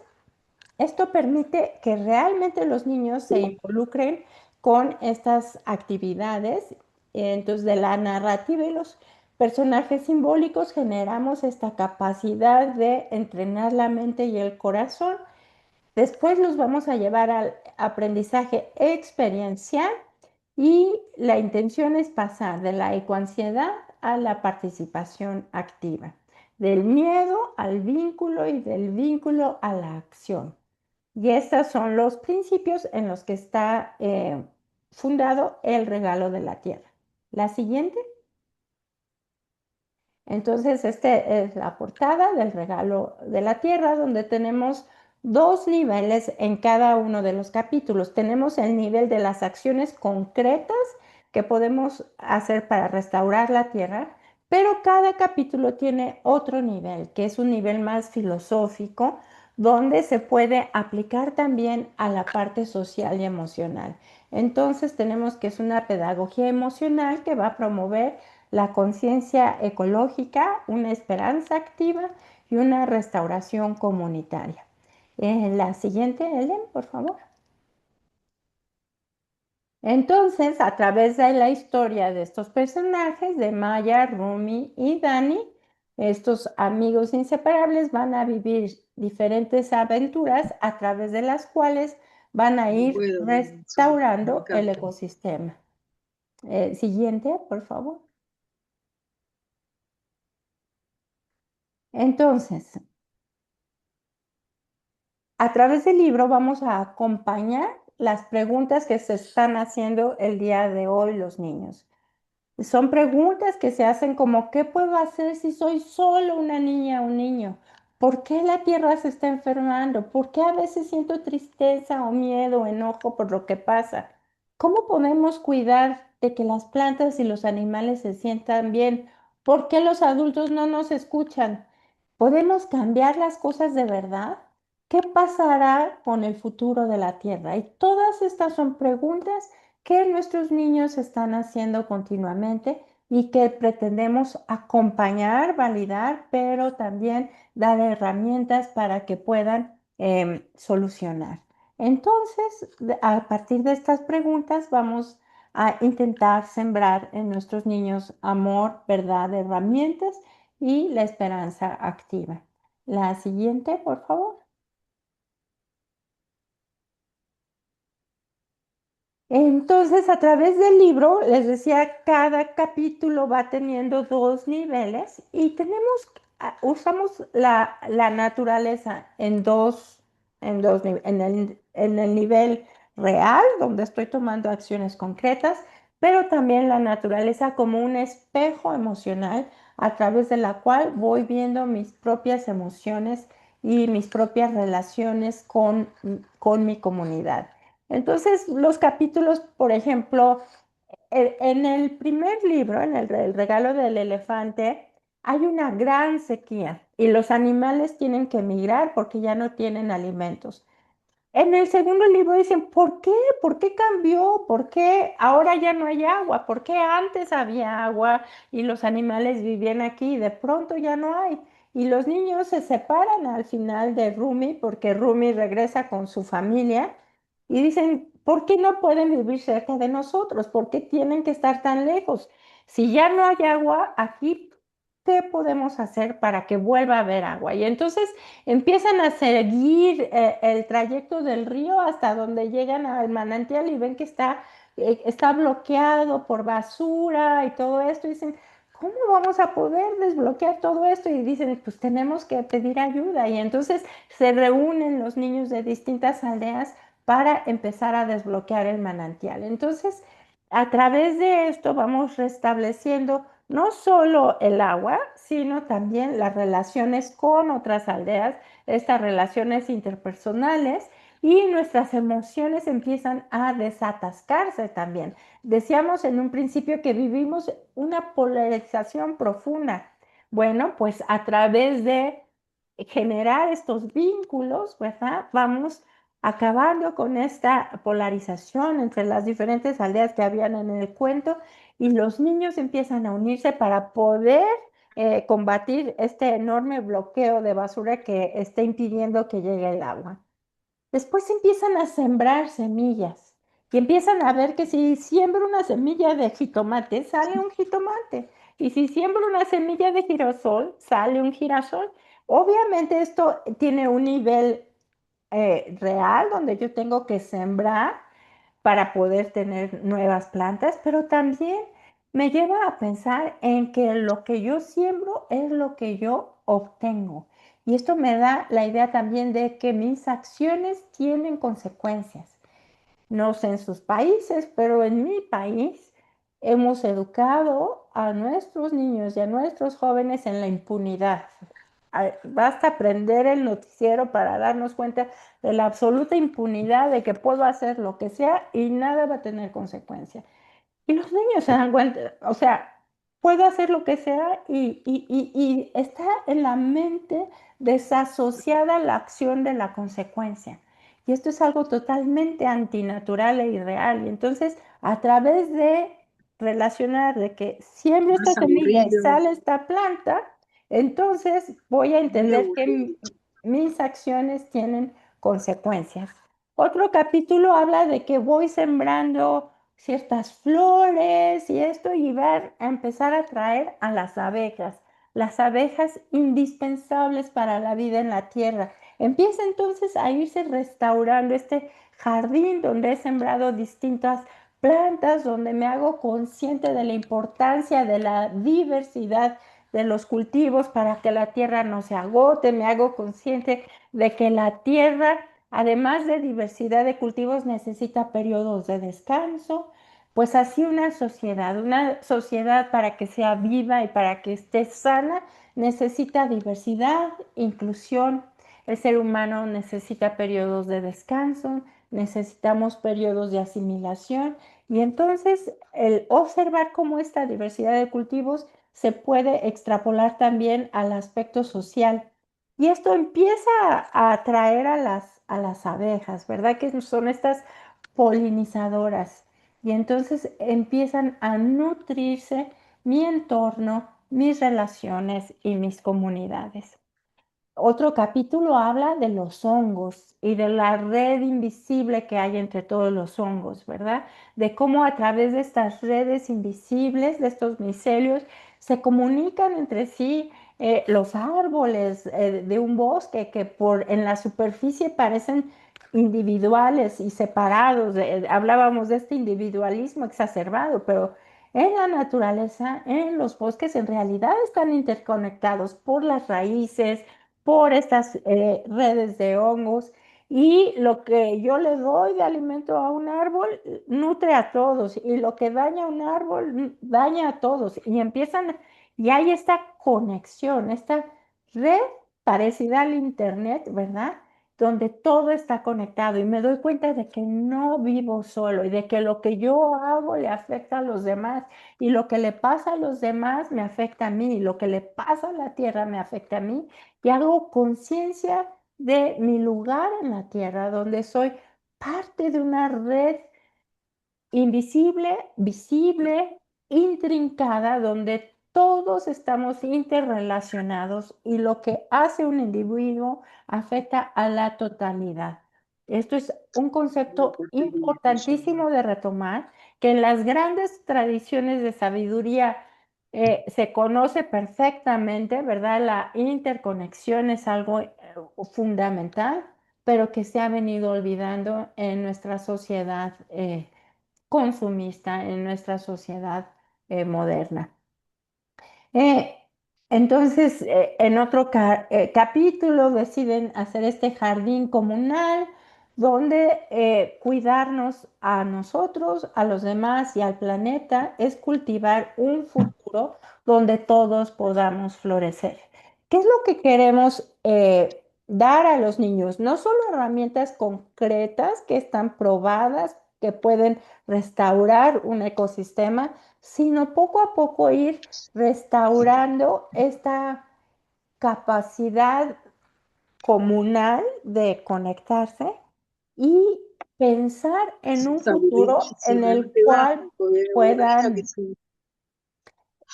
esto permite que realmente los niños se involucren con estas actividades. Entonces, de la narrativa y los personajes simbólicos generamos esta capacidad de entrenar la mente y el corazón. Después los vamos a llevar al aprendizaje experiencial y la intención es pasar de la ecoansiedad a la participación activa, del miedo al vínculo y del vínculo a la acción. Y estos son los principios en los que está fundado el regalo de la tierra. La siguiente. Entonces, esta es la portada del regalo de la tierra, donde tenemos dos niveles en cada uno de los capítulos. Tenemos el nivel de las acciones concretas que podemos hacer para restaurar la tierra, pero cada capítulo tiene otro nivel, que es un nivel más filosófico, donde se puede aplicar también a la parte social y emocional. Entonces, tenemos que es una pedagogía emocional que va a promover la conciencia ecológica, una esperanza activa y una restauración comunitaria. La siguiente, Ellen, por favor. Entonces, a través de la historia de estos personajes, de Maya, Rumi y Dani, estos amigos inseparables van a vivir diferentes aventuras a través de las cuales van a No ir puedo subir restaurando acá. el ecosistema. Siguiente, por favor. Entonces, a través del libro vamos a acompañar las preguntas que se están haciendo el día de hoy los niños. Son preguntas que se hacen como, ¿qué puedo hacer si soy solo una niña o un niño? ¿Por qué la tierra se está enfermando? ¿Por qué a veces siento tristeza o miedo o enojo por lo que pasa? ¿Cómo podemos cuidar de que las plantas y los animales se sientan bien? ¿Por qué los adultos no nos escuchan? ¿Podemos cambiar las cosas de verdad? ¿Qué pasará con el futuro de la tierra? Y todas estas son preguntas que nuestros niños están haciendo continuamente y que pretendemos acompañar, validar, pero también dar herramientas para que puedan solucionar. Entonces, a partir de estas preguntas vamos a intentar sembrar en nuestros niños amor, verdad, herramientas y la esperanza activa. La siguiente, por favor. Entonces, a través del libro, les decía, cada capítulo va teniendo dos niveles y usamos la naturaleza en el nivel real, donde estoy tomando acciones concretas, pero también la naturaleza como un espejo emocional a través de la cual voy viendo mis propias emociones y mis propias relaciones con mi comunidad. Entonces, los capítulos, por ejemplo, en el primer libro, el regalo del elefante, hay una gran sequía y los animales tienen que emigrar porque ya no tienen alimentos. En el segundo libro dicen, ¿por qué? ¿Por qué cambió? ¿Por qué ahora ya no hay agua? ¿Por qué antes había agua y los animales vivían aquí y de pronto ya no hay? Y los niños se separan al final de Rumi porque Rumi regresa con su familia y dicen, ¿por qué no pueden vivir cerca de nosotros? ¿Por qué tienen que estar tan lejos? Si ya no hay agua aquí, ¿qué podemos hacer para que vuelva a haber agua? Y entonces empiezan a seguir el trayecto del río hasta donde llegan al manantial y ven que está bloqueado por basura y todo esto. Y dicen, ¿cómo vamos a poder desbloquear todo esto? Y dicen, pues tenemos que pedir ayuda. Y entonces se reúnen los niños de distintas aldeas para empezar a desbloquear el manantial. Entonces, a través de esto vamos restableciendo no solo el agua, sino también las relaciones con otras aldeas, estas relaciones interpersonales y nuestras emociones empiezan a desatascarse también. Decíamos en un principio que vivimos una polarización profunda. Bueno, pues a través de generar estos vínculos, ¿verdad? Vamos acabando con esta polarización entre las diferentes aldeas que habían en el cuento y los niños empiezan a unirse para poder combatir este enorme bloqueo de basura que está impidiendo que llegue el agua. Después empiezan a sembrar semillas y empiezan a ver que si siembro una semilla de jitomate, sale un jitomate. Y si siembro una semilla de girasol, sale un girasol. Obviamente esto tiene un nivel real donde yo tengo que sembrar para poder tener nuevas plantas, pero también me lleva a pensar en que lo que yo siembro es lo que yo obtengo. Y esto me da la idea también de que mis acciones tienen consecuencias. No sé en sus países, pero en mi país hemos educado a nuestros niños y a nuestros jóvenes en la impunidad. Basta prender el noticiero para darnos cuenta de la absoluta impunidad de que puedo hacer lo que sea y nada va a tener consecuencia. Y los niños se dan cuenta, o sea, puedo hacer lo que sea y está en la mente desasociada la acción de la consecuencia. Y esto es algo totalmente antinatural e irreal. Y entonces, a través de relacionar de que siembro esta Más semilla y aburrido, sale esta planta, entonces voy a muy entender que aburrido. mis acciones tienen consecuencias. Otro capítulo habla de que voy sembrando ciertas flores y esto y ver a empezar a traer a las abejas indispensables para la vida en la tierra. Empieza entonces a irse restaurando este jardín donde he sembrado distintas plantas, donde me hago consciente de la importancia de la diversidad de los cultivos para que la tierra no se agote, me hago consciente de que la tierra, además de diversidad de cultivos, necesita periodos de descanso, Pues así una sociedad para que sea viva y para que esté sana, necesita diversidad, inclusión. El ser humano necesita periodos de descanso, necesitamos periodos de asimilación y entonces el observar cómo esta diversidad de cultivos se puede extrapolar también al aspecto social. Y esto empieza a atraer a las abejas, ¿verdad? Que son estas polinizadoras. Y entonces empiezan a nutrirse mi entorno, mis relaciones y mis comunidades. Otro capítulo habla de los hongos y de la red invisible que hay entre todos los hongos, ¿verdad? De cómo a través de estas redes invisibles, de estos micelios, se comunican entre sí los árboles de un bosque que en la superficie parecen individuales y separados. Hablábamos de este individualismo exacerbado, pero en la naturaleza, en los bosques, en realidad están interconectados por las raíces, por estas redes de hongos. Y lo que yo le doy de alimento a un árbol nutre a todos y lo que daña a un árbol daña a todos. Y hay esta conexión, esta red parecida al internet, ¿verdad? Donde todo está conectado y me doy cuenta de que no vivo solo y de que lo que yo hago le afecta a los demás y lo que le pasa a los demás me afecta a mí y lo que le pasa a la tierra me afecta a mí y hago conciencia de mi lugar en la tierra, donde soy parte de una red invisible, visible, intrincada, donde todos estamos interrelacionados y lo que hace un individuo afecta a la totalidad. Esto es un concepto importantísimo de retomar, que en las grandes tradiciones de sabiduría se conoce perfectamente, ¿verdad? La interconexión es algo fundamental, pero que se ha venido olvidando en nuestra sociedad consumista, en nuestra sociedad moderna. Eh, entonces, en otro capítulo deciden hacer este jardín comunal donde cuidarnos a nosotros, a los demás y al planeta es cultivar un futuro donde todos podamos florecer. ¿Qué es lo que queremos dar a los niños? No solo herramientas concretas que están probadas, que pueden restaurar un ecosistema, sino poco a poco ir restaurando esta capacidad comunal de conectarse y pensar en un futuro en el cual puedan,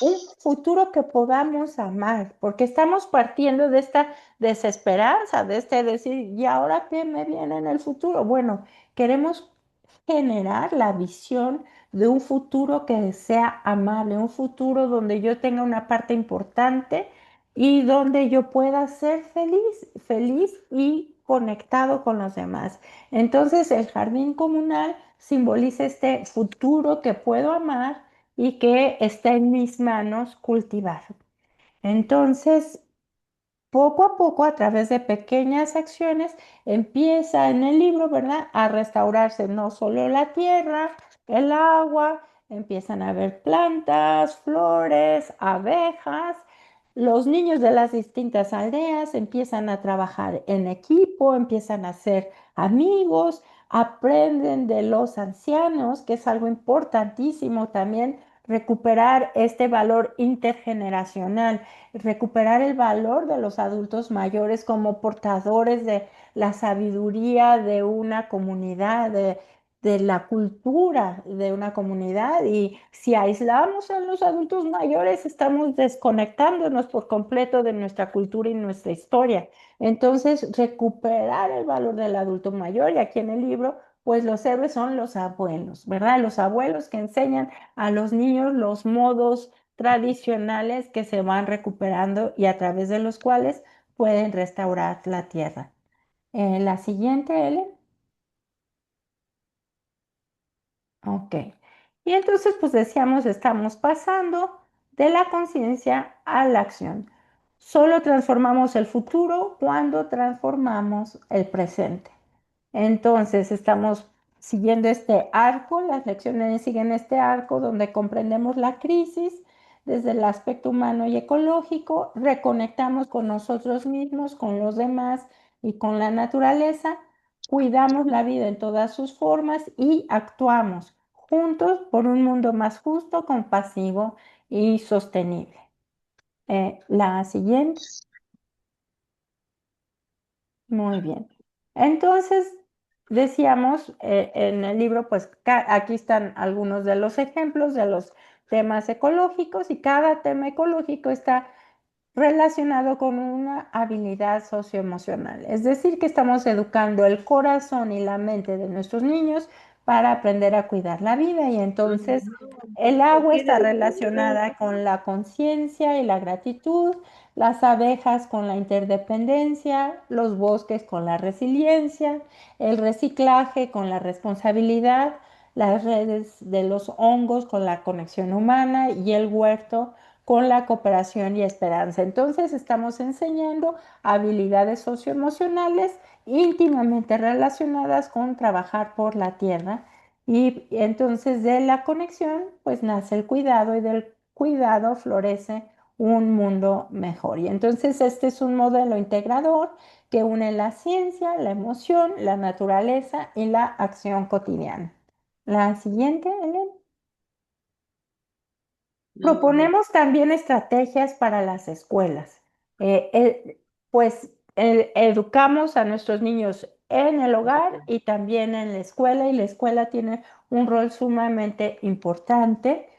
un futuro que podamos amar, porque estamos partiendo de esta desesperanza, de este decir, ¿y ahora qué me viene en el futuro? Bueno, queremos generar la visión de un futuro que sea amable, un futuro donde yo tenga una parte importante y donde yo pueda ser feliz, feliz y conectado con los demás. Entonces, el jardín comunal simboliza este futuro que puedo amar y que está en mis manos cultivar. Entonces, poco a poco, a través de pequeñas acciones, empieza en el libro, ¿verdad?, a restaurarse no solo la tierra, el agua, empiezan a haber plantas, flores, abejas. Los niños de las distintas aldeas empiezan a trabajar en equipo, empiezan a ser amigos, aprenden de los ancianos, que es algo importantísimo también, recuperar este valor intergeneracional, recuperar el valor de los adultos mayores como portadores de la sabiduría de una comunidad, de la cultura de una comunidad. Y si aislamos a los adultos mayores, estamos desconectándonos por completo de nuestra cultura y nuestra historia. Entonces, recuperar el valor del adulto mayor, y aquí en el libro, pues los héroes son los abuelos, ¿verdad? Los abuelos que enseñan a los niños los modos tradicionales que se van recuperando y a través de los cuales pueden restaurar la tierra. La siguiente, Ellen. Ok. Y entonces, pues decíamos, estamos pasando de la conciencia a la acción. Solo transformamos el futuro cuando transformamos el presente. Entonces, estamos siguiendo este arco, las lecciones siguen este arco donde comprendemos la crisis desde el aspecto humano y ecológico, reconectamos con nosotros mismos, con los demás y con la naturaleza, cuidamos la vida en todas sus formas y actuamos juntos por un mundo más justo, compasivo y sostenible. La siguiente. Muy bien. Entonces, decíamos en el libro, pues aquí están algunos de los ejemplos de los temas ecológicos y cada tema ecológico está relacionado con una habilidad socioemocional. Es decir, que estamos educando el corazón y la mente de nuestros niños para aprender a cuidar la vida. Y entonces el agua está relacionada con la conciencia y la gratitud, las abejas con la interdependencia, los bosques con la resiliencia, el reciclaje con la responsabilidad, las redes de los hongos con la conexión humana y el huerto con la cooperación y esperanza. Entonces estamos enseñando habilidades socioemocionales íntimamente relacionadas con trabajar por la tierra y entonces de la conexión pues nace el cuidado y del cuidado florece un mundo mejor. Y entonces este es un modelo integrador que une la ciencia, la emoción, la naturaleza y la acción cotidiana. La siguiente, Elena. Proponemos también estrategias para las escuelas. Eh, eh, educamos a nuestros niños en el hogar y también en la escuela, y la escuela tiene un rol sumamente importante.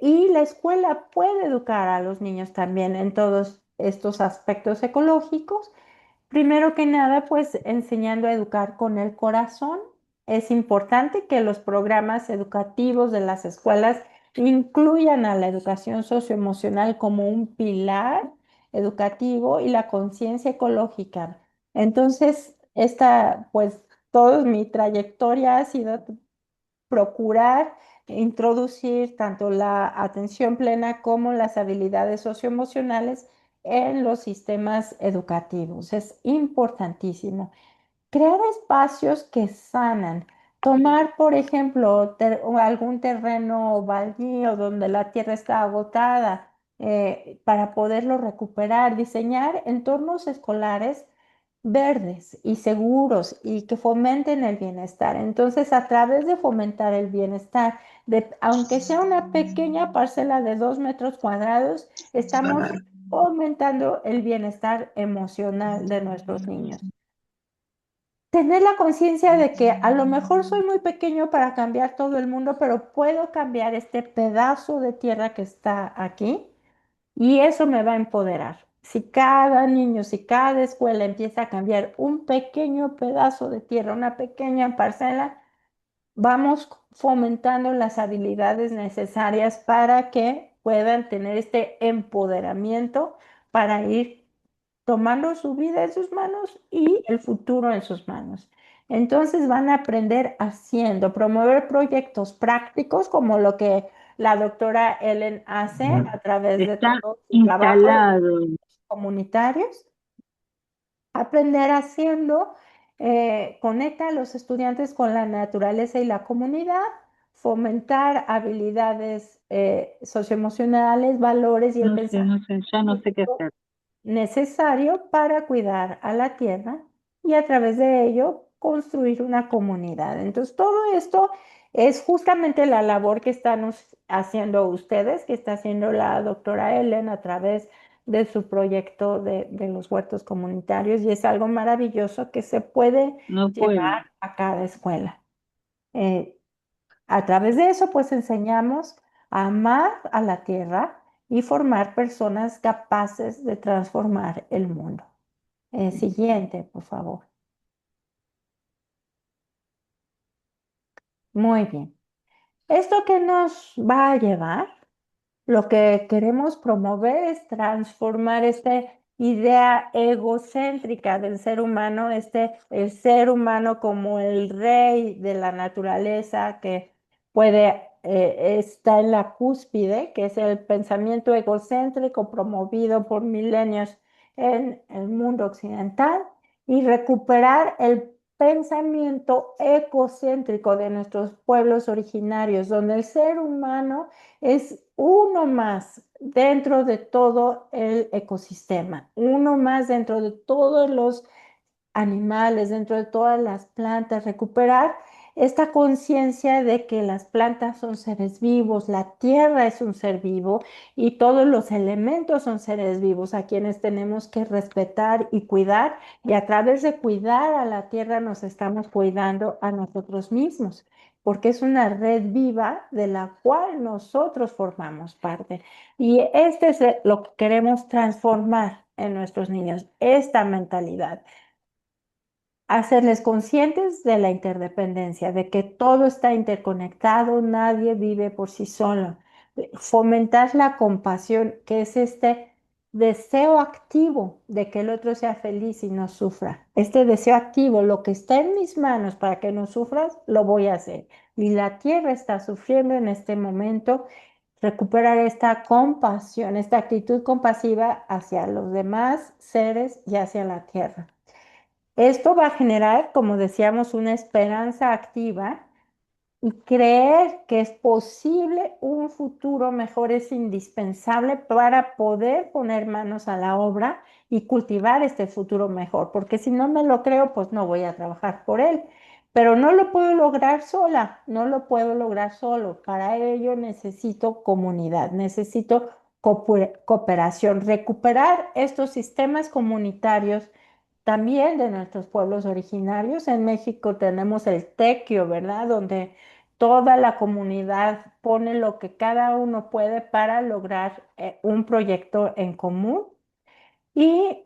Y la escuela puede educar a los niños también en todos estos aspectos ecológicos. Primero que nada, pues enseñando a educar con el corazón. Es importante que los programas educativos de las escuelas incluyan a la educación socioemocional como un pilar educativo y la conciencia ecológica. Entonces, pues, toda mi trayectoria ha sido procurar introducir tanto la atención plena como las habilidades socioemocionales en los sistemas educativos. Es importantísimo. Crear espacios que sanan. Tomar, por ejemplo, o algún terreno baldío donde la tierra está agotada para poderlo recuperar. Diseñar entornos escolares verdes y seguros y que fomenten el bienestar. Entonces, a través de fomentar el bienestar, aunque sea una pequeña parcela de 2 metros cuadrados, estamos fomentando el bienestar emocional de nuestros niños. Tener la conciencia de que a lo mejor soy muy pequeño para cambiar todo el mundo, pero puedo cambiar este pedazo de tierra que está aquí y eso me va a empoderar. Si cada niño, si cada escuela empieza a cambiar un pequeño pedazo de tierra, una pequeña parcela, vamos fomentando las habilidades necesarias para que puedan tener este empoderamiento para ir tomando su vida en sus manos y el futuro en sus manos. Entonces van a aprender haciendo, promover proyectos prácticos como lo que la doctora Ellen hace a través de Está todo su trabajo de instalado. comunitarios. Aprender haciendo conecta a los estudiantes con la naturaleza y la comunidad, fomentar habilidades socioemocionales, valores y el No sé, pensamiento no sé, ya no sé qué hacer. necesario para cuidar a la tierra y a través de ello construir una comunidad. Entonces, todo esto es justamente la labor que están haciendo ustedes, que está haciendo la doctora Ellen a través de su proyecto de los huertos comunitarios y es algo maravilloso que se puede No puedo. llevar a cada escuela. Eh, a través de eso, pues enseñamos a amar a la tierra y formar personas capaces de transformar el mundo. Siguiente, por favor. Muy bien. ¿Esto qué nos va a llevar? Lo que queremos promover es transformar esta idea egocéntrica del ser humano, el ser humano como el rey de la naturaleza que está en la cúspide, que es el pensamiento egocéntrico promovido por milenios en el mundo occidental, y recuperar el pensamiento ecocéntrico de nuestros pueblos originarios, donde el ser humano es uno más dentro de todo el ecosistema, uno más dentro de todos los animales, dentro de todas las plantas, recuperar esta conciencia de que las plantas son seres vivos, la tierra es un ser vivo y todos los elementos son seres vivos a quienes tenemos que respetar y cuidar, y a través de cuidar a la tierra nos estamos cuidando a nosotros mismos, porque es una red viva de la cual nosotros formamos parte. Y este es lo que queremos transformar en nuestros niños, esta mentalidad, hacerles conscientes de la interdependencia, de que todo está interconectado, nadie vive por sí solo. Fomentar la compasión, que es este deseo activo de que el otro sea feliz y no sufra. Este deseo activo, lo que está en mis manos para que no sufras, lo voy a hacer. Y la tierra está sufriendo en este momento. Recuperar esta compasión, esta actitud compasiva hacia los demás seres y hacia la tierra. Esto va a generar, como decíamos, una esperanza activa, y creer que es posible un futuro mejor es indispensable para poder poner manos a la obra y cultivar este futuro mejor, porque si no me lo creo, pues no voy a trabajar por él. Pero no lo puedo lograr sola, no lo puedo lograr solo. Para ello necesito comunidad, necesito cooperación, recuperar estos sistemas comunitarios también de nuestros pueblos originarios. En México tenemos el tequio, ¿verdad? Donde toda la comunidad pone lo que cada uno puede para lograr un proyecto en común y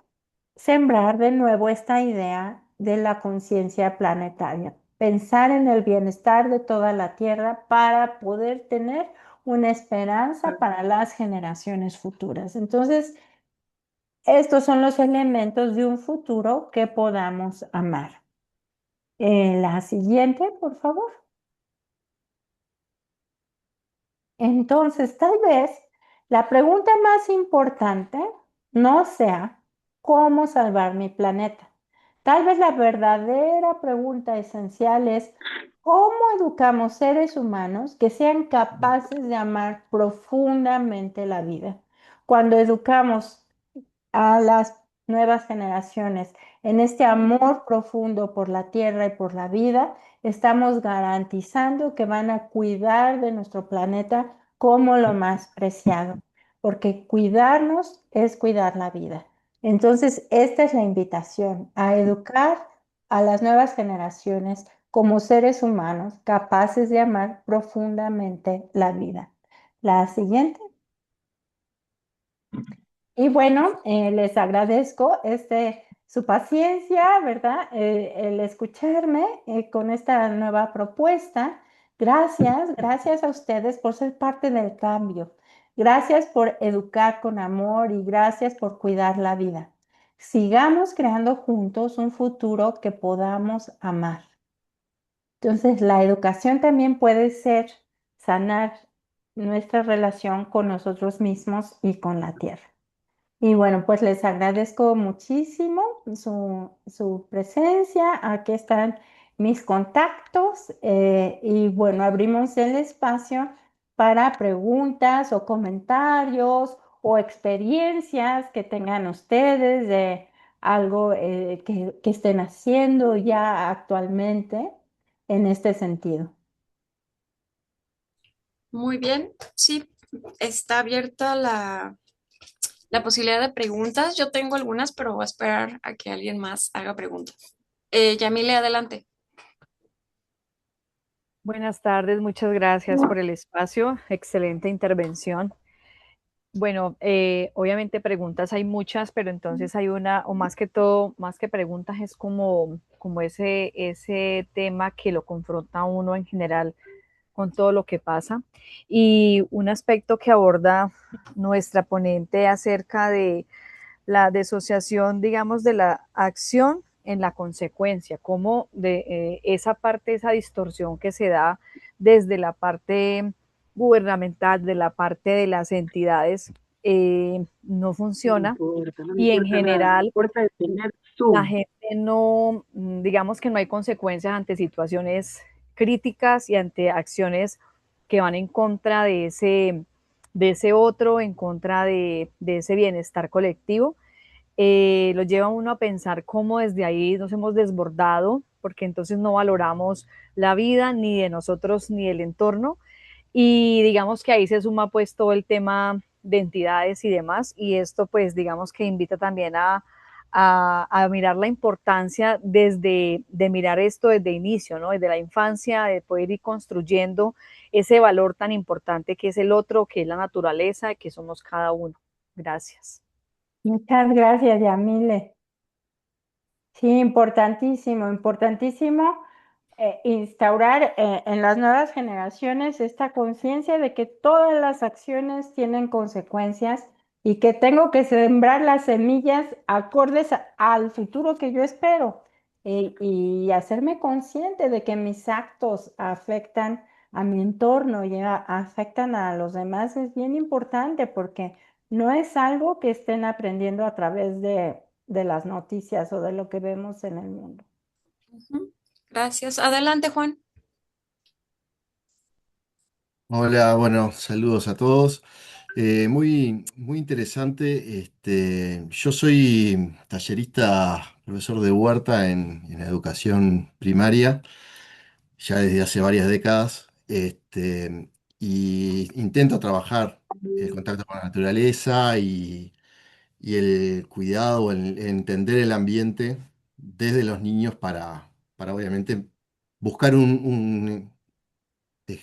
sembrar de nuevo esta idea de la conciencia planetaria. Pensar en el bienestar de toda la Tierra para poder tener una esperanza para las generaciones futuras. Entonces, estos son los elementos de un futuro que podamos amar. La siguiente, por favor. Entonces, tal vez la pregunta más importante no sea cómo salvar mi planeta. Tal vez la verdadera pregunta esencial es cómo educamos seres humanos que sean capaces de amar profundamente la vida. Cuando educamos a las nuevas generaciones en este amor profundo por la tierra y por la vida, estamos garantizando que van a cuidar de nuestro planeta como lo más preciado, porque cuidarnos es cuidar la vida. Entonces, esta es la invitación a educar a las nuevas generaciones como seres humanos capaces de amar profundamente la vida. La siguiente. Y bueno, les agradezco su paciencia, ¿verdad? El escucharme con esta nueva propuesta. Gracias, gracias a ustedes por ser parte del cambio. Gracias por educar con amor y gracias por cuidar la vida. Sigamos creando juntos un futuro que podamos amar. Entonces, la educación también puede ser sanar nuestra relación con nosotros mismos y con la tierra. Y bueno, pues les agradezco muchísimo su presencia. Aquí están mis contactos, y bueno, abrimos el espacio para preguntas o comentarios o experiencias que tengan ustedes de algo que estén haciendo ya actualmente en este sentido. Muy bien, sí, está abierta la posibilidad de preguntas. Yo tengo algunas, pero voy a esperar a que alguien más haga preguntas. Yamile, adelante. Buenas tardes, muchas gracias por el espacio, excelente intervención. Bueno, obviamente preguntas hay muchas, pero entonces hay una, o más que todo, más que preguntas, es como ese tema que lo confronta a uno en general con todo lo que pasa. Y un aspecto que aborda nuestra ponente acerca de la disociación, digamos, de la acción en la consecuencia, como de esa parte, esa distorsión que se da desde la parte gubernamental, de la parte de las entidades, no funciona y en general la gente no, digamos que no hay consecuencias ante situaciones críticas y ante acciones que van en contra de ese otro, en contra de ese bienestar colectivo. Lo lleva a uno a pensar cómo desde ahí nos hemos desbordado, porque entonces no valoramos la vida ni de nosotros ni del entorno. Y digamos que ahí se suma pues todo el tema de entidades y demás, y esto pues digamos que invita también a mirar la importancia de mirar esto desde inicio, ¿no? Desde la infancia, de poder ir construyendo ese valor tan importante que es el otro, que es la naturaleza, que somos cada uno. Gracias. Muchas gracias, Yamile. Sí, importantísimo, importantísimo instaurar en las nuevas generaciones esta conciencia de que todas las acciones tienen consecuencias y que tengo que sembrar las semillas acordes al futuro que yo espero y hacerme consciente de que mis actos afectan a mi entorno y afectan a los demás es bien importante porque no es algo que estén aprendiendo a través de las noticias o de lo que vemos en el mundo. Ujú. Gracias. Adelante, Juan. Hola, bueno, saludos a todos. Muy interesante. Yo soy tallerista, profesor de huerta en educación primaria, ya desde hace varias décadas, y intento trabajar el contacto con la naturaleza y el cuidado, el entender el ambiente desde los niños para obviamente buscar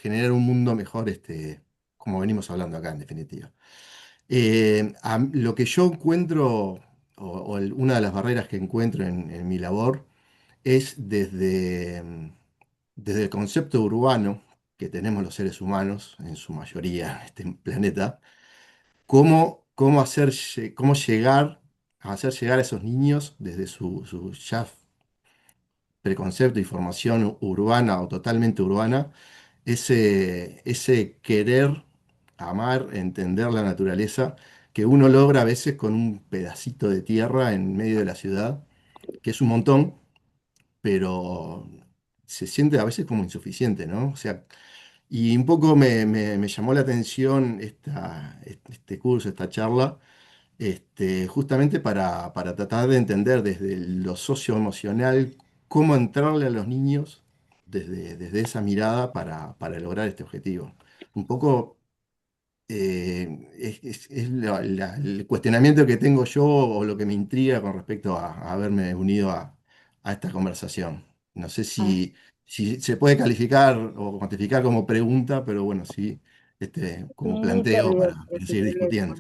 generar un mundo mejor, como venimos hablando acá, en definitiva. Lo que yo encuentro, una de las barreras que encuentro en mi labor, es desde el concepto urbano que tenemos los seres humanos, en su mayoría en este planeta, cómo llegar a hacer llegar a esos niños desde su ya preconcepto y formación urbana o totalmente urbana ese querer, amar, entender la naturaleza que uno logra a veces con un pedacito de tierra en medio de la ciudad, que es un montón, pero se siente a veces como insuficiente, ¿no? O sea, y un poco me llamó la atención este curso, esta charla, justamente para tratar de entender desde lo socioemocional cómo entrarle a los niños desde esa mirada para lograr este objetivo. Un poco es el cuestionamiento que tengo yo o lo que me intriga con respecto a haberme unido a esta conversación. No sé Ah, si se puede calificar o cuantificar como pregunta, pero bueno, sí, como sí, planteo para seguir discutiendo.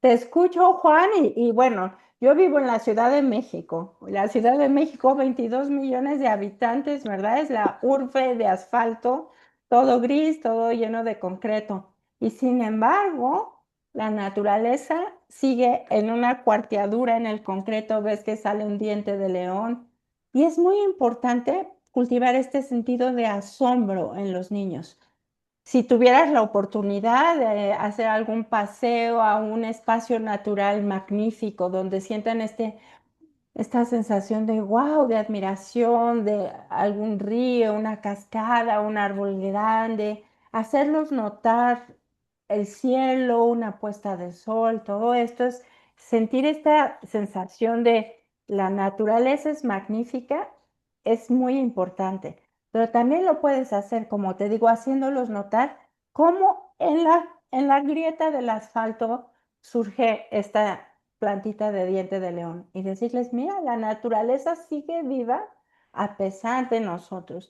te escucho, Juan, y bueno, yo vivo en la Ciudad de México. La Ciudad de México, 22 millones de habitantes, ¿verdad? Es la urbe de asfalto, todo gris, todo lleno de concreto. Y sin embargo, la naturaleza sigue en una cuarteadura en el concreto, ves que sale un diente de león. Y es muy importante cultivar este sentido de asombro en los niños. Si tuvieras la oportunidad de hacer algún paseo a un espacio natural magnífico donde sientan esta sensación de wow, de admiración, de algún río, una cascada, un árbol grande, hacerlos notar el cielo, una puesta de sol, todo esto es sentir esta sensación de la naturaleza es magnífica, es muy importante, pero también lo puedes hacer, como te digo, haciéndolos notar cómo en la grieta del asfalto surge esta plantita de diente de león y decirles, mira, la naturaleza sigue viva a pesar de nosotros.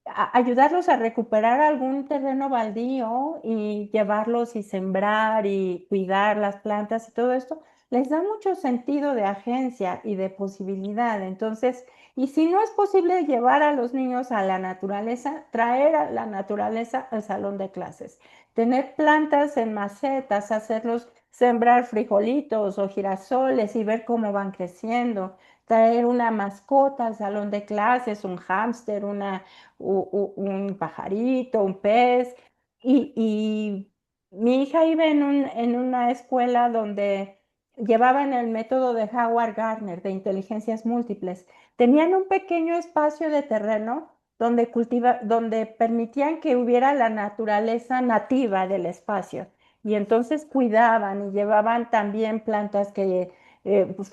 Ayudarlos a recuperar algún terreno baldío y llevarlos y sembrar y cuidar las plantas y todo esto, les da mucho sentido de agencia y de posibilidad. Entonces, y si no es posible llevar a los niños a la naturaleza, traer a la naturaleza al salón de clases, tener plantas en macetas, hacerlos sembrar frijolitos o girasoles y ver cómo van creciendo, traer una mascota al salón de clases, un hámster, un pajarito, un pez, y Mi hija iba en una escuela donde llevaban el método de Howard Gardner de inteligencias múltiples. Tenían un pequeño espacio de terreno donde permitían que hubiera la naturaleza nativa del espacio. Y entonces cuidaban y llevaban también plantas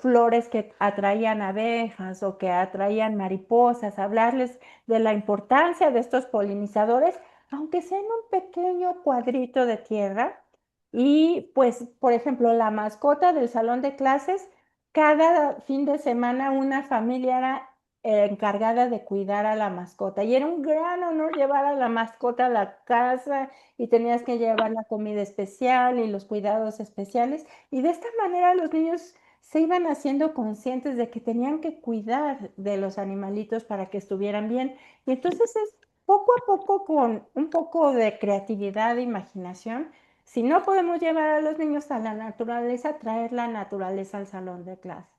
flores que atraían abejas o que atraían mariposas, hablarles de la importancia de estos polinizadores aunque sea en un pequeño cuadrito de tierra. Y pues, por ejemplo, la mascota del salón de clases, cada fin de semana una familia era encargada de cuidar a la mascota. Y era un gran honor llevar a la mascota a la casa y tenías que llevar la comida especial y los cuidados especiales. Y de esta manera los niños se iban haciendo conscientes de que tenían que cuidar de los animalitos para que estuvieran bien. Y entonces es poco a poco, con un poco de creatividad e imaginación, si no podemos llevar a los niños a la naturaleza, traer la naturaleza al salón de clase.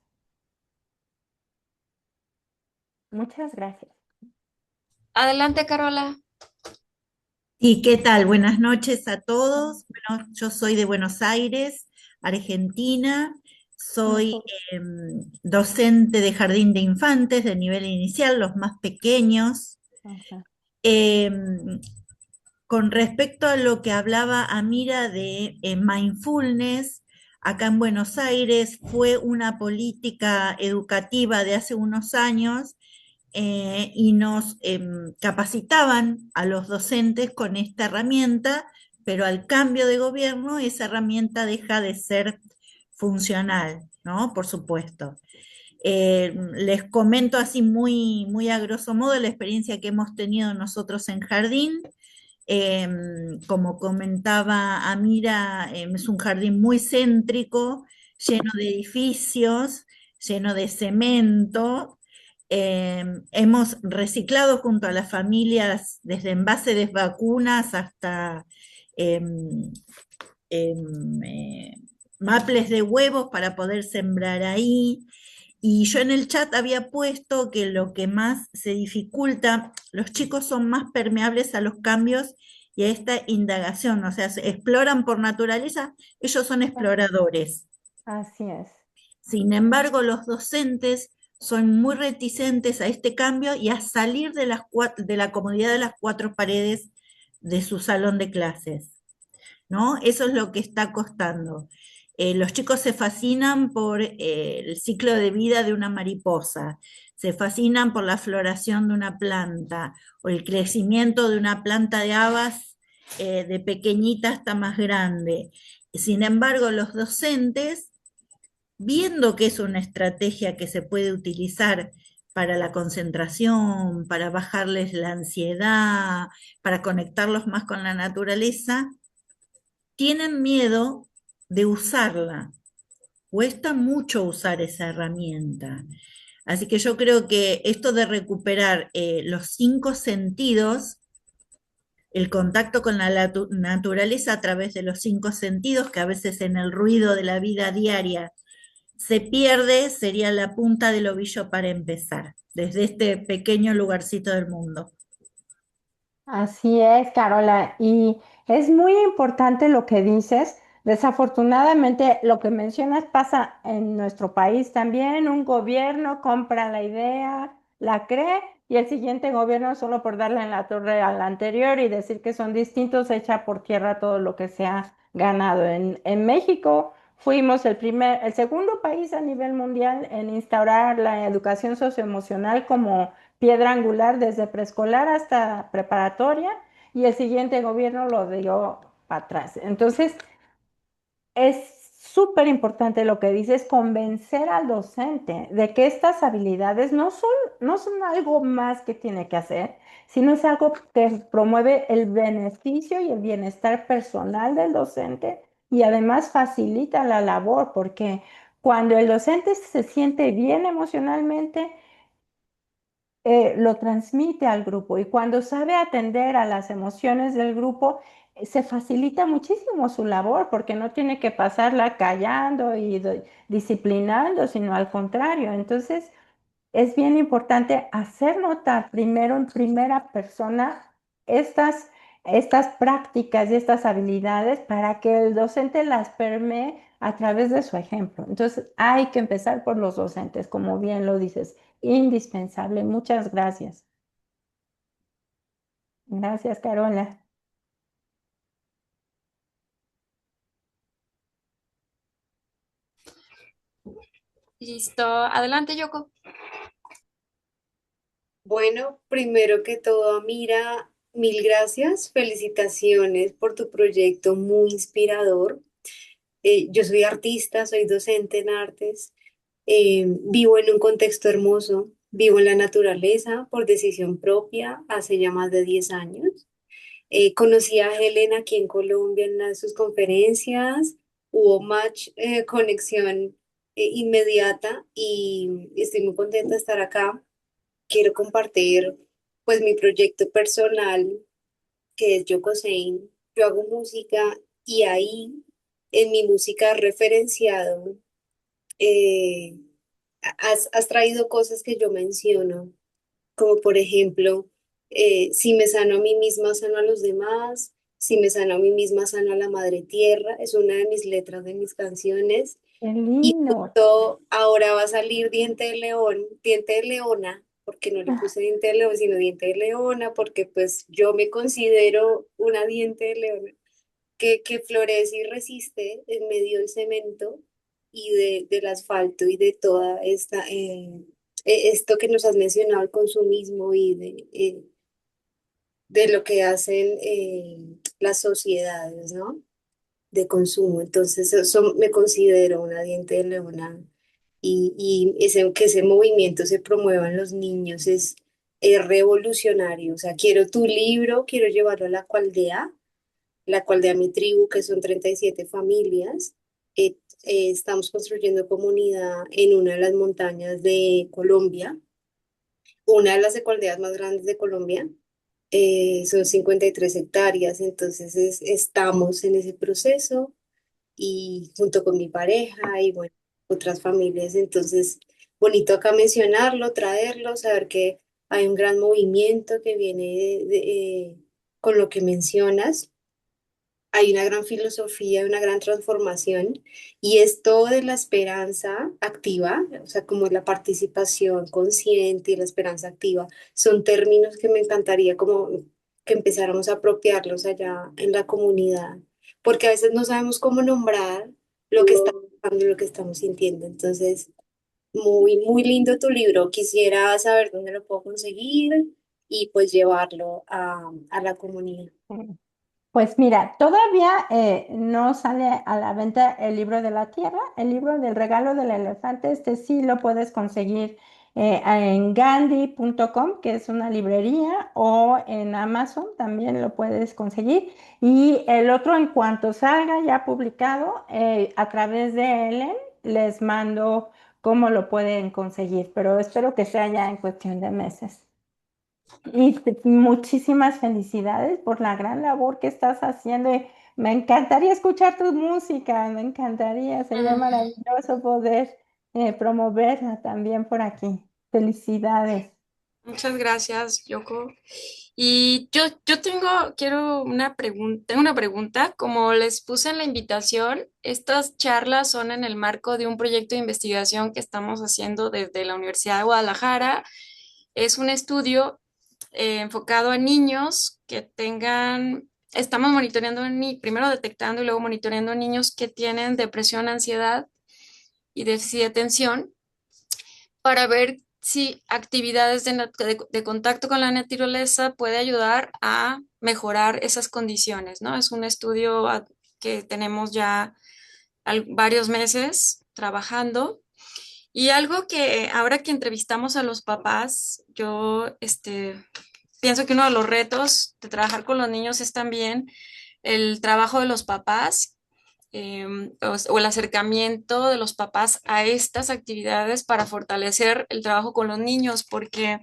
Muchas gracias. Adelante, Carola. ¿Y qué tal? Buenas noches a todos. Bueno, yo soy de Buenos Aires, Argentina. Soy docente de jardín de infantes de nivel inicial, los más pequeños. Ajá. Em, con respecto a lo que hablaba Amira de mindfulness, acá en Buenos Aires fue una política educativa de hace unos años y nos capacitaban a los docentes con esta herramienta, pero al cambio de gobierno esa herramienta deja de ser funcional, ¿no? Por supuesto. Les comento así muy, muy a grosso modo la experiencia que hemos tenido nosotros en jardín. Como comentaba Amira, es un jardín muy céntrico, lleno de edificios, lleno de cemento. Hemos reciclado junto a las familias desde envase de vacunas hasta em, em, eh, maples de huevos para poder sembrar ahí. Y yo en el chat había puesto que lo que más se dificulta, los chicos son más permeables a los cambios y a esta indagación, o sea, se exploran por naturaleza, ellos son exploradores. Así es. Sin embargo, los docentes son muy reticentes a este cambio y a salir de la comodidad de las cuatro paredes de su salón de clases, ¿no? Eso es lo que está costando. Los chicos se fascinan por el ciclo de vida de una mariposa, se fascinan por la floración de una planta o el crecimiento de una planta de habas de pequeñita hasta más grande. Sin embargo, los docentes, viendo que es una estrategia que se puede utilizar para la concentración, para bajarles la ansiedad, para conectarlos más con la naturaleza, tienen miedo de usarla. Cuesta mucho usar esa herramienta. Así que yo creo que esto de recuperar los cinco sentidos, el contacto con la naturaleza a través de los cinco sentidos, que a veces en el ruido de la vida diaria se pierde, sería la punta del ovillo para empezar, desde este pequeño lugarcito del mundo. Así es, Carola, y es muy importante lo que dices. Desafortunadamente, lo que mencionas pasa en nuestro país también. Un gobierno compra la idea, la cree, y el siguiente gobierno, solo por darle en la torre al anterior y decir que son distintos, echa por tierra todo lo que se ha ganado. En México fuimos el segundo país a nivel mundial en instaurar la educación socioemocional como piedra angular desde preescolar hasta preparatoria, y el siguiente gobierno lo dio para atrás. Entonces, es súper importante lo que dices, convencer al docente de que estas habilidades no son algo más que tiene que hacer, sino es algo que promueve el beneficio y el bienestar personal del docente y además facilita la labor, porque cuando el docente se siente bien emocionalmente, lo transmite al grupo, y cuando sabe atender a las emociones del grupo, se facilita muchísimo su labor porque no tiene que pasarla callando y disciplinando, sino al contrario. Entonces, es bien importante hacer notar primero en primera persona estas estas prácticas y estas habilidades para que el docente las permee a través de su ejemplo. Entonces, hay que empezar por los docentes, como bien lo dices, indispensable. Muchas gracias. Gracias, Carola. Listo. Adelante, Yoko. Bueno, primero que todo, Mira, mil gracias, felicitaciones por tu proyecto muy inspirador. Yo soy artista, soy docente en artes, vivo en un contexto hermoso, vivo en la naturaleza por decisión propia hace ya más de 10 años. Conocí a Helen aquí en Colombia en una de sus conferencias, hubo match, conexión inmediata y estoy muy contenta de estar acá. Quiero compartir pues mi proyecto personal que es Yoko Sein. Yo hago música y ahí en mi música referenciado eh, has traído cosas que yo menciono, como por ejemplo, si me sano a mí misma, sano a los demás, si me sano a mí misma, sano a la madre tierra, es una de mis letras de mis canciones. Qué Y lindo. justo ahora va a salir Diente de León, Diente de Leona, porque no le Ah, puse Diente de León, sino Diente de Leona, porque pues yo me considero una Diente de Leona que florece y resiste en medio del cemento y del asfalto y de toda esta, esto que nos has mencionado, el consumismo y de lo que hacen las sociedades, ¿no? De consumo. Entonces, eso me considero una diente de leona y que ese movimiento se promueva en los niños es revolucionario. O sea, quiero tu libro, quiero llevarlo a la Cualdea Mi Tribu, que son 37 familias. Eh, Estamos construyendo comunidad en una de las montañas de Colombia, una de las ecoaldeas más grandes de Colombia. Son 53 hectáreas, entonces estamos en ese proceso y junto con mi pareja y bueno, otras familias. Entonces, bonito acá mencionarlo, traerlo, saber que hay un gran movimiento que viene con lo que mencionas. Hay una gran filosofía, una gran transformación y esto de la esperanza activa, o sea, como la participación consciente y la esperanza activa, son términos que me encantaría como que empezáramos a apropiarlos allá en la comunidad, porque a veces no sabemos cómo nombrar lo que está pasando y lo que estamos sintiendo. Entonces, muy, muy lindo tu libro. Quisiera saber dónde lo puedo conseguir y pues llevarlo a la comunidad. pues mira, todavía no sale a la venta el libro de la tierra, el libro del regalo del elefante, este sí lo puedes conseguir en gandhi.com, que es una librería, o en Amazon también lo puedes conseguir. Y el otro, en cuanto salga ya publicado, a través de Ellen, les mando cómo lo pueden conseguir, pero espero que sea ya en cuestión de meses. Y muchísimas felicidades por la gran labor que estás haciendo. Y me encantaría escuchar tu música, me encantaría, sería Mm, maravilloso poder promoverla también por aquí. Felicidades. Muchas gracias, Yoko. Y yo quiero una pregunta, tengo una pregunta. Como les puse en la invitación, estas charlas son en el marco de un proyecto de investigación que estamos haciendo desde la Universidad de Guadalajara. Es un estudio enfocado a niños que estamos monitoreando, primero detectando y luego monitoreando niños que tienen depresión, ansiedad y déficit de atención para ver si actividades de contacto con la naturaleza puede ayudar a mejorar esas condiciones, ¿no? Es un estudio que tenemos ya varios meses trabajando. Y algo que ahora que entrevistamos a los papás, yo pienso que uno de los retos de trabajar con los niños es también el trabajo de los papás, o el acercamiento de los papás a estas actividades para fortalecer el trabajo con los niños, porque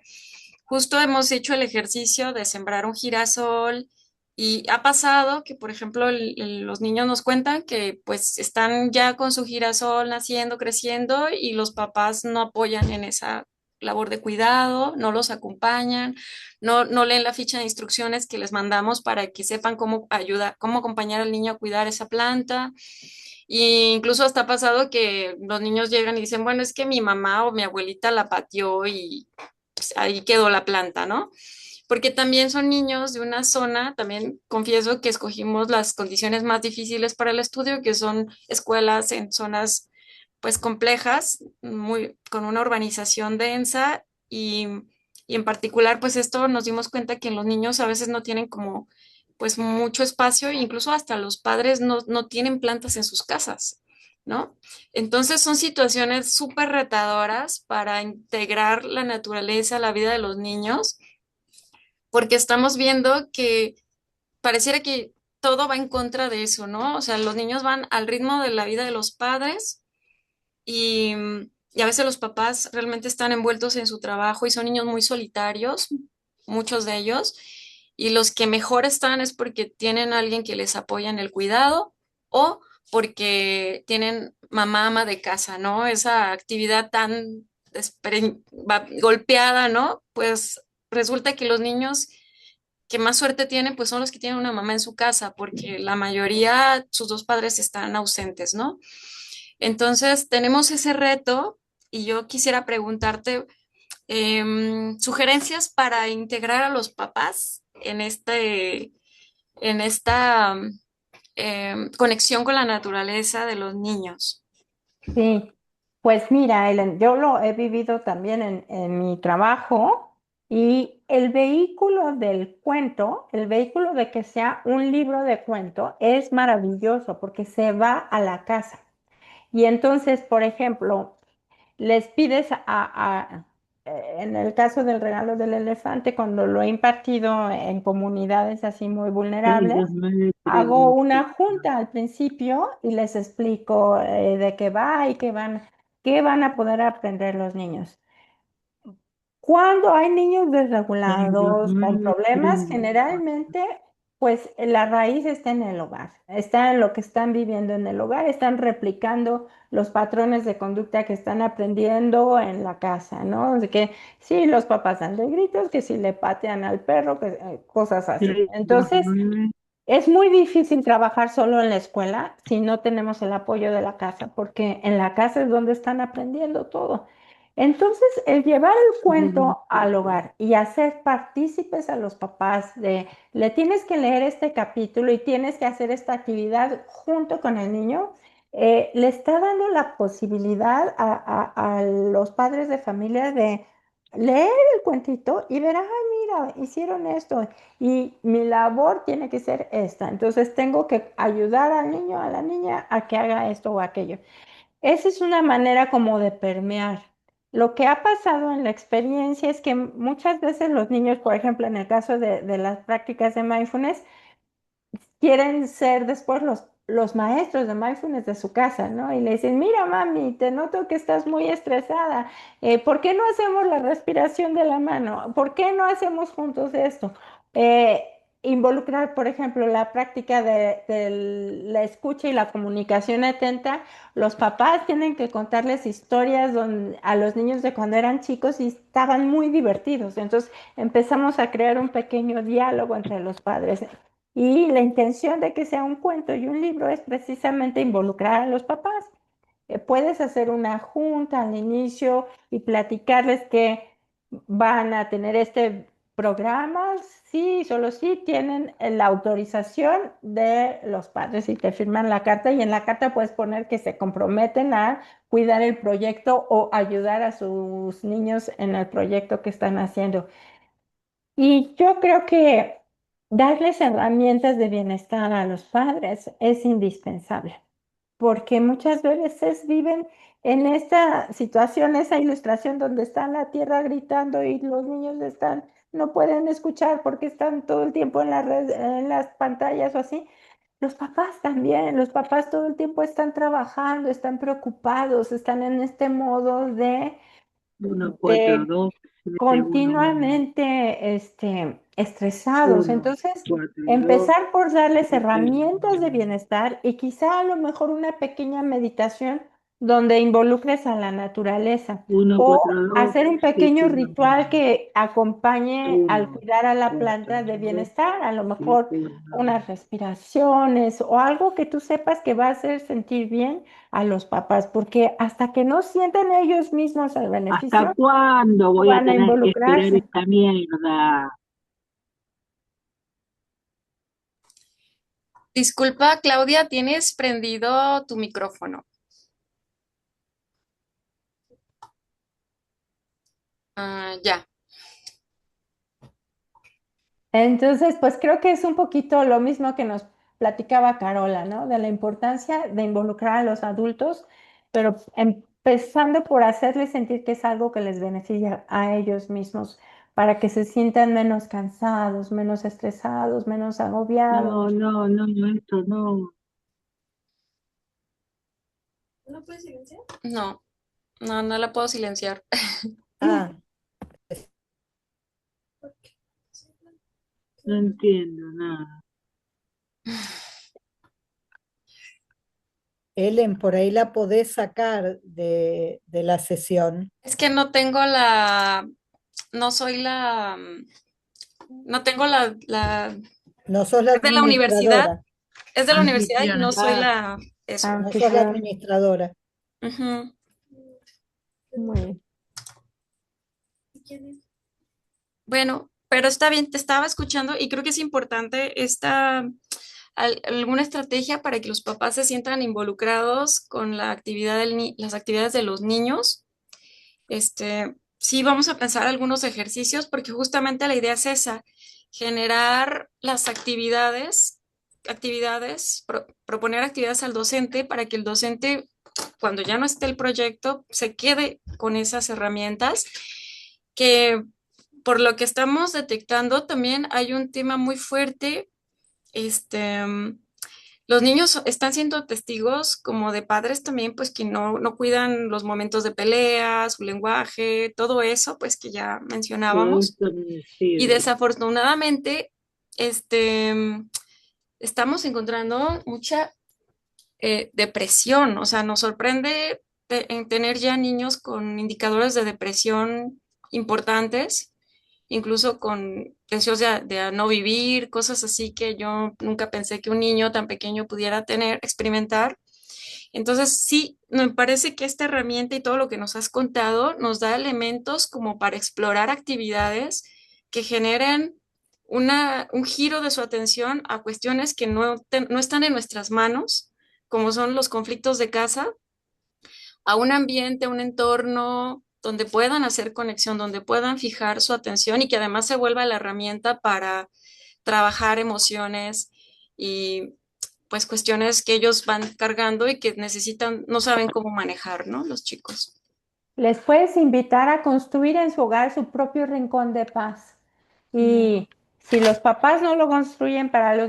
justo hemos hecho el ejercicio de sembrar un girasol y ha pasado que, por ejemplo, los niños nos cuentan que pues están ya con su girasol naciendo, creciendo y los papás no apoyan en esa labor de cuidado, no los acompañan, no leen la ficha de instrucciones que les mandamos para que sepan cómo acompañar al niño a cuidar esa planta. Y incluso hasta ha pasado que los niños llegan y dicen, bueno, es que mi mamá o mi abuelita la pateó y pues, ahí quedó la planta, ¿no? Porque también son niños de una zona, también confieso que escogimos las condiciones más difíciles para el estudio, que son escuelas en zonas pues complejas, con una urbanización densa y en particular pues esto nos dimos cuenta que los niños a veces no tienen como pues mucho espacio, e incluso hasta los padres no tienen plantas en sus casas, ¿no? Entonces son situaciones súper retadoras para integrar la naturaleza a la vida de los niños, porque estamos viendo que pareciera que todo va en contra de eso, ¿no? O sea, los niños van al ritmo de la vida de los padres y, y a veces los papás realmente están envueltos en su trabajo y son niños muy solitarios, muchos de ellos, y los que mejor están es porque tienen a alguien que les apoya en el cuidado o porque tienen mamá ama de casa, ¿no? Esa actividad tan golpeada, ¿no? Pues resulta que los niños que más suerte tienen, pues son los que tienen una mamá en su casa, porque la mayoría, sus dos padres están ausentes, ¿no? Entonces, tenemos ese reto y yo quisiera preguntarte sugerencias para integrar a los papás en esta conexión con la naturaleza de los niños. Sí, pues mira, Ellen, yo lo he vivido también en mi trabajo y el vehículo del cuento, el vehículo de que sea un libro de cuento es maravilloso porque se va a la casa. Y entonces, por ejemplo, les pides en el caso del regalo del elefante, cuando lo he impartido en comunidades así muy vulnerables, hago una junta al principio y les explico de qué va y qué van a poder aprender los niños. Cuando hay niños desregulados con problemas, generalmente, pues la raíz está en el hogar, está en lo que están viviendo en el hogar, están replicando los patrones de conducta que están aprendiendo en la casa, ¿no? De que si los papás dan de gritos, que si le patean al perro, cosas así. Entonces, es muy difícil trabajar solo en la escuela si no tenemos el apoyo de la casa, porque en la casa es donde están aprendiendo todo. Entonces, el llevar el cuento al hogar y hacer partícipes a los papás de, le tienes que leer este capítulo y tienes que hacer esta actividad junto con el niño, le está dando la posibilidad a los padres de familia de leer el cuentito y ver, ah, mira, hicieron esto y mi labor tiene que ser esta. Entonces, tengo que ayudar al niño, a la niña, a que haga esto o aquello. Esa es una manera como de permear. Lo que ha pasado en la experiencia es que muchas veces los niños, por ejemplo, en el caso de las prácticas de mindfulness, quieren ser después los maestros de mindfulness de su casa, ¿no? Y le dicen, mira, mami, te noto que estás muy estresada. ¿Por qué no hacemos la respiración de la mano? ¿Por qué no hacemos juntos esto? Eh, Involucrar, por ejemplo, la práctica de la escucha y la comunicación atenta. Los papás tienen que contarles historias a los niños de cuando eran chicos y estaban muy divertidos. Entonces empezamos a crear un pequeño diálogo entre los padres. Y la intención de que sea un cuento y un libro es precisamente involucrar a los papás. Puedes hacer una junta al inicio y platicarles que van a tener este programa, sí, solo sí tienen la autorización de los padres y te firman la carta y en la carta puedes poner que se comprometen a cuidar el proyecto o ayudar a sus niños en el proyecto que están haciendo. Y yo creo que darles herramientas de bienestar a los padres es indispensable, porque muchas veces viven en esta situación, esa ilustración donde está en la tierra gritando y los niños no pueden escuchar porque están todo el tiempo en en las pantallas o así. Los papás también, los papás todo el tiempo están trabajando, están preocupados, están en este modo de continuamente estresados. Entonces, empezar por darles herramientas de bienestar y quizá a lo mejor una pequeña meditación donde involucres a la naturaleza Uno, o cuatro, dos, hacer un siete, pequeño uno, ritual que acompañe al uno, cuidar a la cuatro, planta de dos, bienestar, a lo mejor siete, uno. unas respiraciones o algo que tú sepas que va a hacer sentir bien a los papás, porque hasta que no sientan ellos mismos el ¿Hasta beneficio, cuándo no voy a van a tener que esperar involucrarse. esta mierda? Disculpa, Claudia, ¿tienes prendido tu micrófono? Ah, ya. Entonces, pues creo que es un poquito lo mismo que nos platicaba Carola, ¿no? De la importancia de involucrar a los adultos, pero empezando por hacerles sentir que es algo que les beneficia a ellos mismos, para que se sientan menos cansados, menos estresados, menos No, agobiados. no, no, no, esto no. No, no la puedo silenciar. Ah, No entiendo nada. Ellen, por ahí la podés sacar de la sesión. Es que no soy no tengo No sos la es de la universidad, administradora. es de la universidad y no soy Ah, eso. no sos la Anfitrión, administradora. Ujú. muy Bueno, pero está bien, te estaba escuchando y creo que es importante alguna estrategia para que los papás se sientan involucrados con las actividades de los niños. Sí, vamos a pensar algunos ejercicios porque justamente la idea es esa, generar las proponer actividades al docente para que el docente, cuando ya no esté el proyecto, se quede con esas herramientas que por lo que estamos detectando también hay un tema muy fuerte, este, los niños están siendo testigos como de padres también, pues que no cuidan los momentos de pelea, su lenguaje, todo eso, pues que ya Todo mencionábamos. esto me Y sirve. desafortunadamente, este, estamos encontrando mucha depresión, o sea, nos sorprende en tener ya niños con indicadores de depresión importantes, incluso con deseos de no vivir, cosas así que yo nunca pensé que un niño tan pequeño pudiera experimentar. Entonces, sí, me parece que esta herramienta y todo lo que nos has contado nos da elementos como para explorar actividades que generen un giro de su atención a cuestiones que no están en nuestras manos, como son los conflictos de casa, a un ambiente, a un entorno donde puedan hacer conexión, donde puedan fijar su atención y que además se vuelva la herramienta para trabajar emociones y pues cuestiones que ellos van cargando y que necesitan, no saben cómo manejar, ¿no? Los chicos. Les puedes invitar a construir en su hogar su propio rincón de paz. Y si los papás no lo construyen para los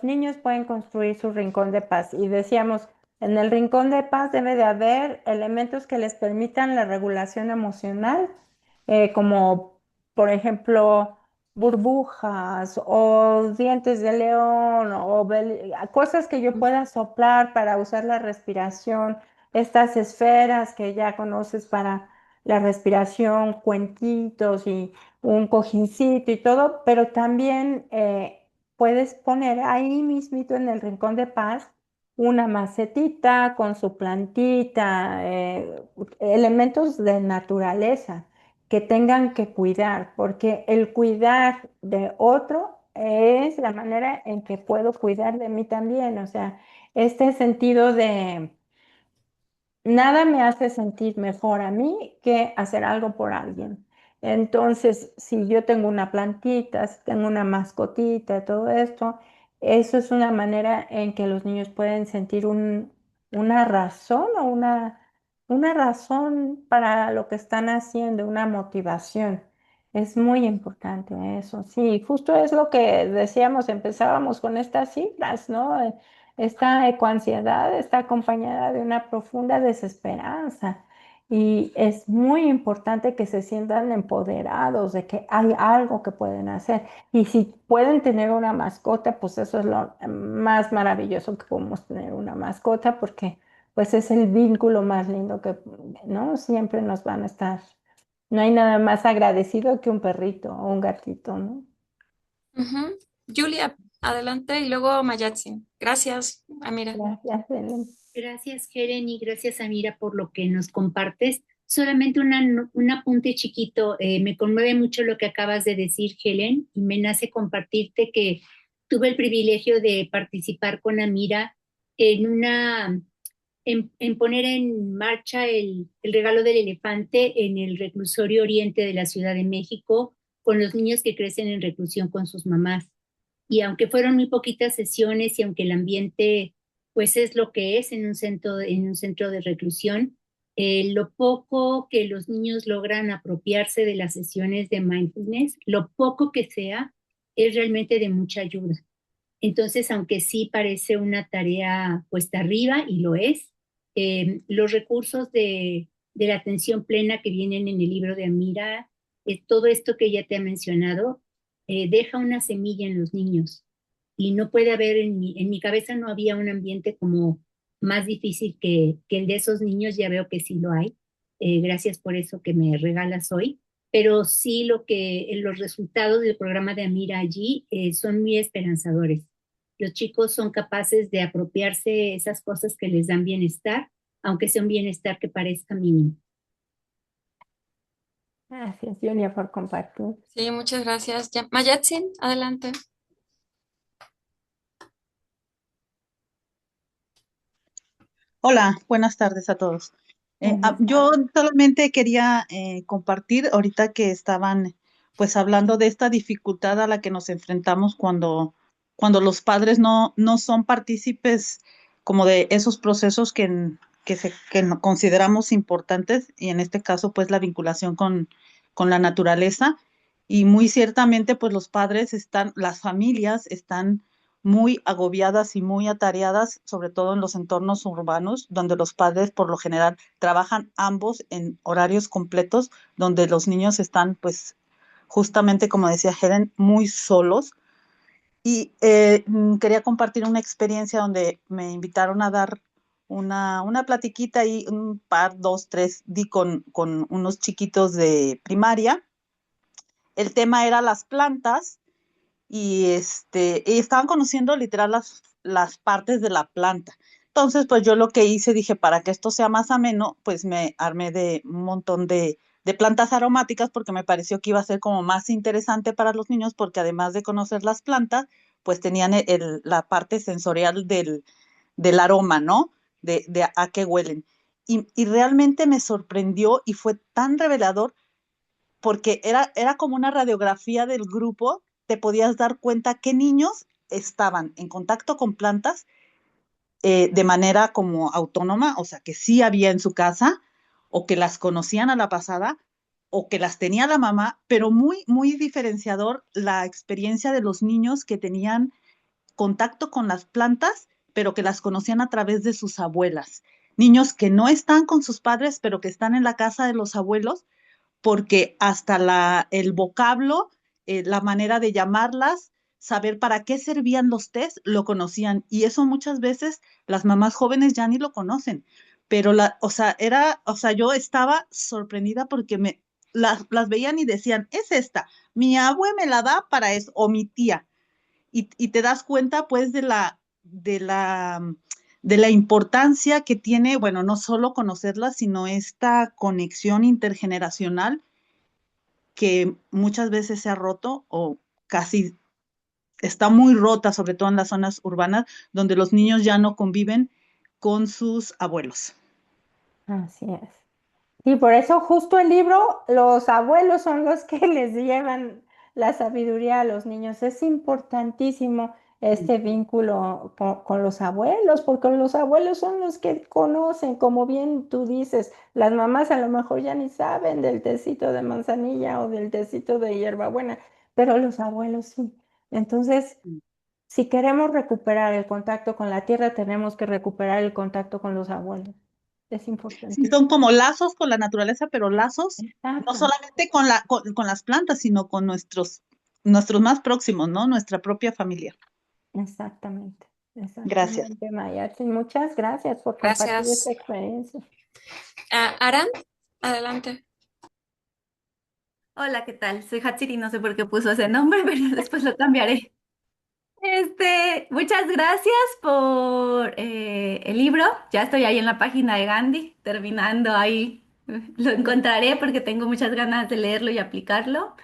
niños pueden construir su rincón de paz. Y decíamos, en el rincón de paz debe de haber elementos que les permitan la regulación emocional, como por ejemplo burbujas o dientes de león o cosas que yo pueda soplar para usar la respiración, estas esferas que ya conoces para la respiración, cuentitos y un cojincito y todo, pero también puedes poner ahí mismito en el rincón de paz una macetita con su plantita, elementos de naturaleza que tengan que cuidar, porque el cuidar de otro es la manera en que puedo cuidar de mí también, o sea, este sentido de nada me hace sentir mejor a mí que hacer algo por alguien. Entonces, si yo tengo una plantita, si tengo una mascotita, todo esto, eso es una manera en que los niños pueden sentir una razón o una razón para lo que están haciendo, una motivación. Es muy importante eso. Sí, justo es lo que decíamos, empezábamos con estas cifras, ¿no? Esta ecoansiedad está acompañada de una profunda desesperanza y es muy importante que se sientan empoderados de que hay algo que pueden hacer. Y si pueden tener una mascota, pues eso es lo más maravilloso que podemos tener una mascota porque pues es el vínculo más lindo que, ¿no? Siempre nos van a estar. No hay nada más agradecido que un perrito o un gatito, ¿no? Ujú. Julia, adelante y luego Mayatsin. Gracias, Amira. Gracias, Belén. Gracias, Helen, y gracias, Amira, por lo que nos compartes. Solamente un apunte chiquito. Me conmueve mucho lo que acabas de decir, Helen, y me nace compartirte que tuve el privilegio de participar con Amira en poner en marcha el regalo del elefante en el reclusorio oriente de la Ciudad de México con los niños que crecen en reclusión con sus mamás. Y aunque fueron muy poquitas sesiones y aunque el ambiente pues es lo que es en un centro de reclusión, lo poco que los niños logran apropiarse de las sesiones de mindfulness, lo poco que sea, es realmente de mucha ayuda. Entonces, aunque sí parece una tarea cuesta arriba, y lo es, los recursos de la atención plena que vienen en el libro de Amira, todo esto que ella te ha mencionado, deja una semilla en los niños. Y no puede haber, en mi cabeza no había un ambiente como más difícil que el de esos niños, ya veo que sí lo hay. Gracias por eso que me regalas hoy. Pero sí los resultados del programa de Amira allí son muy esperanzadores. Los chicos son capaces de apropiarse esas cosas que les dan bienestar, aunque sea un bienestar que parezca mínimo. Gracias, Julia, por compartir. Sí, muchas gracias. Mayatsin, adelante. Hola, buenas tardes a todos. Buenas Yo tardes. solamente quería compartir ahorita que estaban pues hablando de esta dificultad a la que nos enfrentamos cuando los padres no son partícipes como de esos procesos que consideramos importantes, y en este caso pues la vinculación con la naturaleza. Y muy ciertamente pues las familias están muy agobiadas y muy atareadas, sobre todo en los entornos urbanos, donde los padres por lo general trabajan ambos en horarios completos, donde los niños están, pues, justamente como decía Helen, muy solos. Y quería compartir una experiencia donde me invitaron a dar una platiquita y un par, dos, tres, di con unos chiquitos de primaria. El tema era las plantas y estaban conociendo literal las partes de la planta. Entonces, pues yo lo que hice, dije, para que esto sea más ameno, pues me armé de un montón de plantas aromáticas porque me pareció que iba a ser como más interesante para los niños porque además de conocer las plantas, pues tenían la parte sensorial del aroma, ¿no? De a qué huelen. Y realmente me sorprendió y fue tan revelador porque era como una radiografía del grupo, te podías dar cuenta qué niños estaban en contacto con plantas de manera como autónoma, o sea, que sí había en su casa, o que las conocían a la pasada, o que las tenía la mamá, pero muy, muy diferenciador la experiencia de los niños que tenían contacto con las plantas, pero que las conocían a través de sus abuelas. Niños que no están con sus padres, pero que están en la casa de los abuelos, porque hasta el vocablo, la manera de llamarlas, saber para qué servían los tés, lo conocían. Y eso muchas veces las mamás jóvenes ya ni lo conocen. Pero yo estaba sorprendida porque las veían y decían, es esta, mi abue me la da para eso, o mi tía. Y te das cuenta pues de la importancia que tiene, bueno, no solo conocerla, sino esta conexión intergeneracional que muchas veces se ha roto o casi está muy rota, sobre todo en las zonas urbanas, donde los niños ya no conviven con sus abuelos. Así es. Y por eso justo el libro, los abuelos son los que les llevan la sabiduría a los niños. Es importantísimo este vínculo con los abuelos, porque los abuelos son los que conocen, como bien tú dices, las mamás a lo mejor ya ni saben del tecito de manzanilla o del tecito de hierbabuena, pero los abuelos sí. Entonces, si queremos recuperar el contacto con la tierra, tenemos que recuperar el contacto con los abuelos. Es Sí, importantísimo. son como lazos con la naturaleza, pero lazos no Exacto. solamente con las plantas, sino con nuestros más próximos, ¿no? Nuestra propia familia. Exactamente. Gracias. Exactamente, Mayatsin. Muchas gracias por compartir esta Gracias. experiencia. Aran, adelante. Hola, ¿qué tal? Soy Hatsiri, no sé por qué puso ese nombre, pero después lo cambiaré. Muchas gracias por el libro. Ya estoy ahí en la página de Gandhi, terminando ahí. Lo encontraré porque tengo muchas ganas de leerlo y aplicarlo.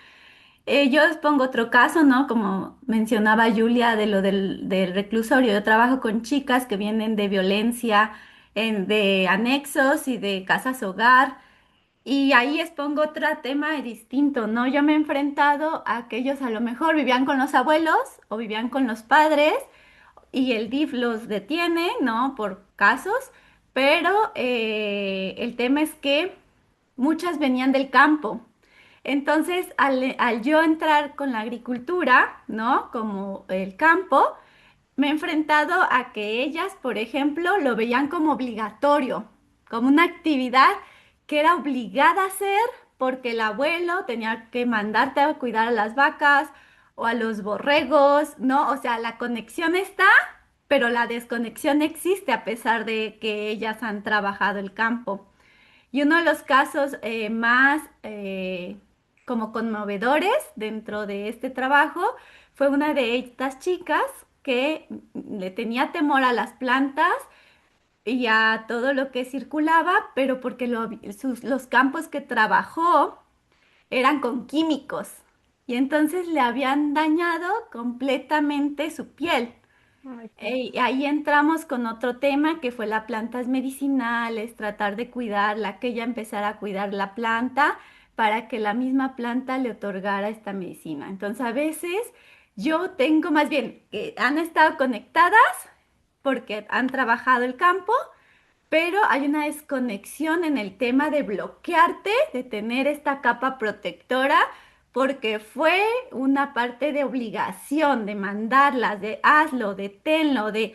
Yo os pongo otro caso, ¿no? Como mencionaba Julia de lo del reclusorio. Yo trabajo con chicas que vienen de violencia, de anexos y de casas hogar. Y ahí expongo otro tema distinto, ¿no? Yo me he enfrentado a que ellos a lo mejor vivían con los abuelos o vivían con los padres y el DIF los detiene, ¿no? Por casos, pero el tema es que muchas venían del campo. Entonces, al yo entrar con la agricultura, ¿no? Como el campo, me he enfrentado a que ellas, por ejemplo, lo veían como obligatorio, como una actividad que era obligada a hacer porque el abuelo tenía que mandarte a cuidar a las vacas o a los borregos, ¿no? O sea, la conexión está, pero la desconexión existe a pesar de que ellas han trabajado el campo. Y uno de los casos más como conmovedores dentro de este trabajo fue una de estas chicas que le tenía temor a las plantas y a todo lo que circulaba, pero porque los campos que trabajó eran con químicos y entonces le habían dañado completamente su piel. Ay, Y ahí entramos con otro tema que fue las plantas medicinales, tratar de cuidarla, que ella empezara a cuidar la planta para que la misma planta le otorgara esta medicina. Entonces a veces yo tengo más bien que han estado conectadas porque han trabajado el campo, pero hay una desconexión en el tema de bloquearte, de tener esta capa protectora, porque fue una parte de obligación, de mandarlas, de hazlo, de tenlo, de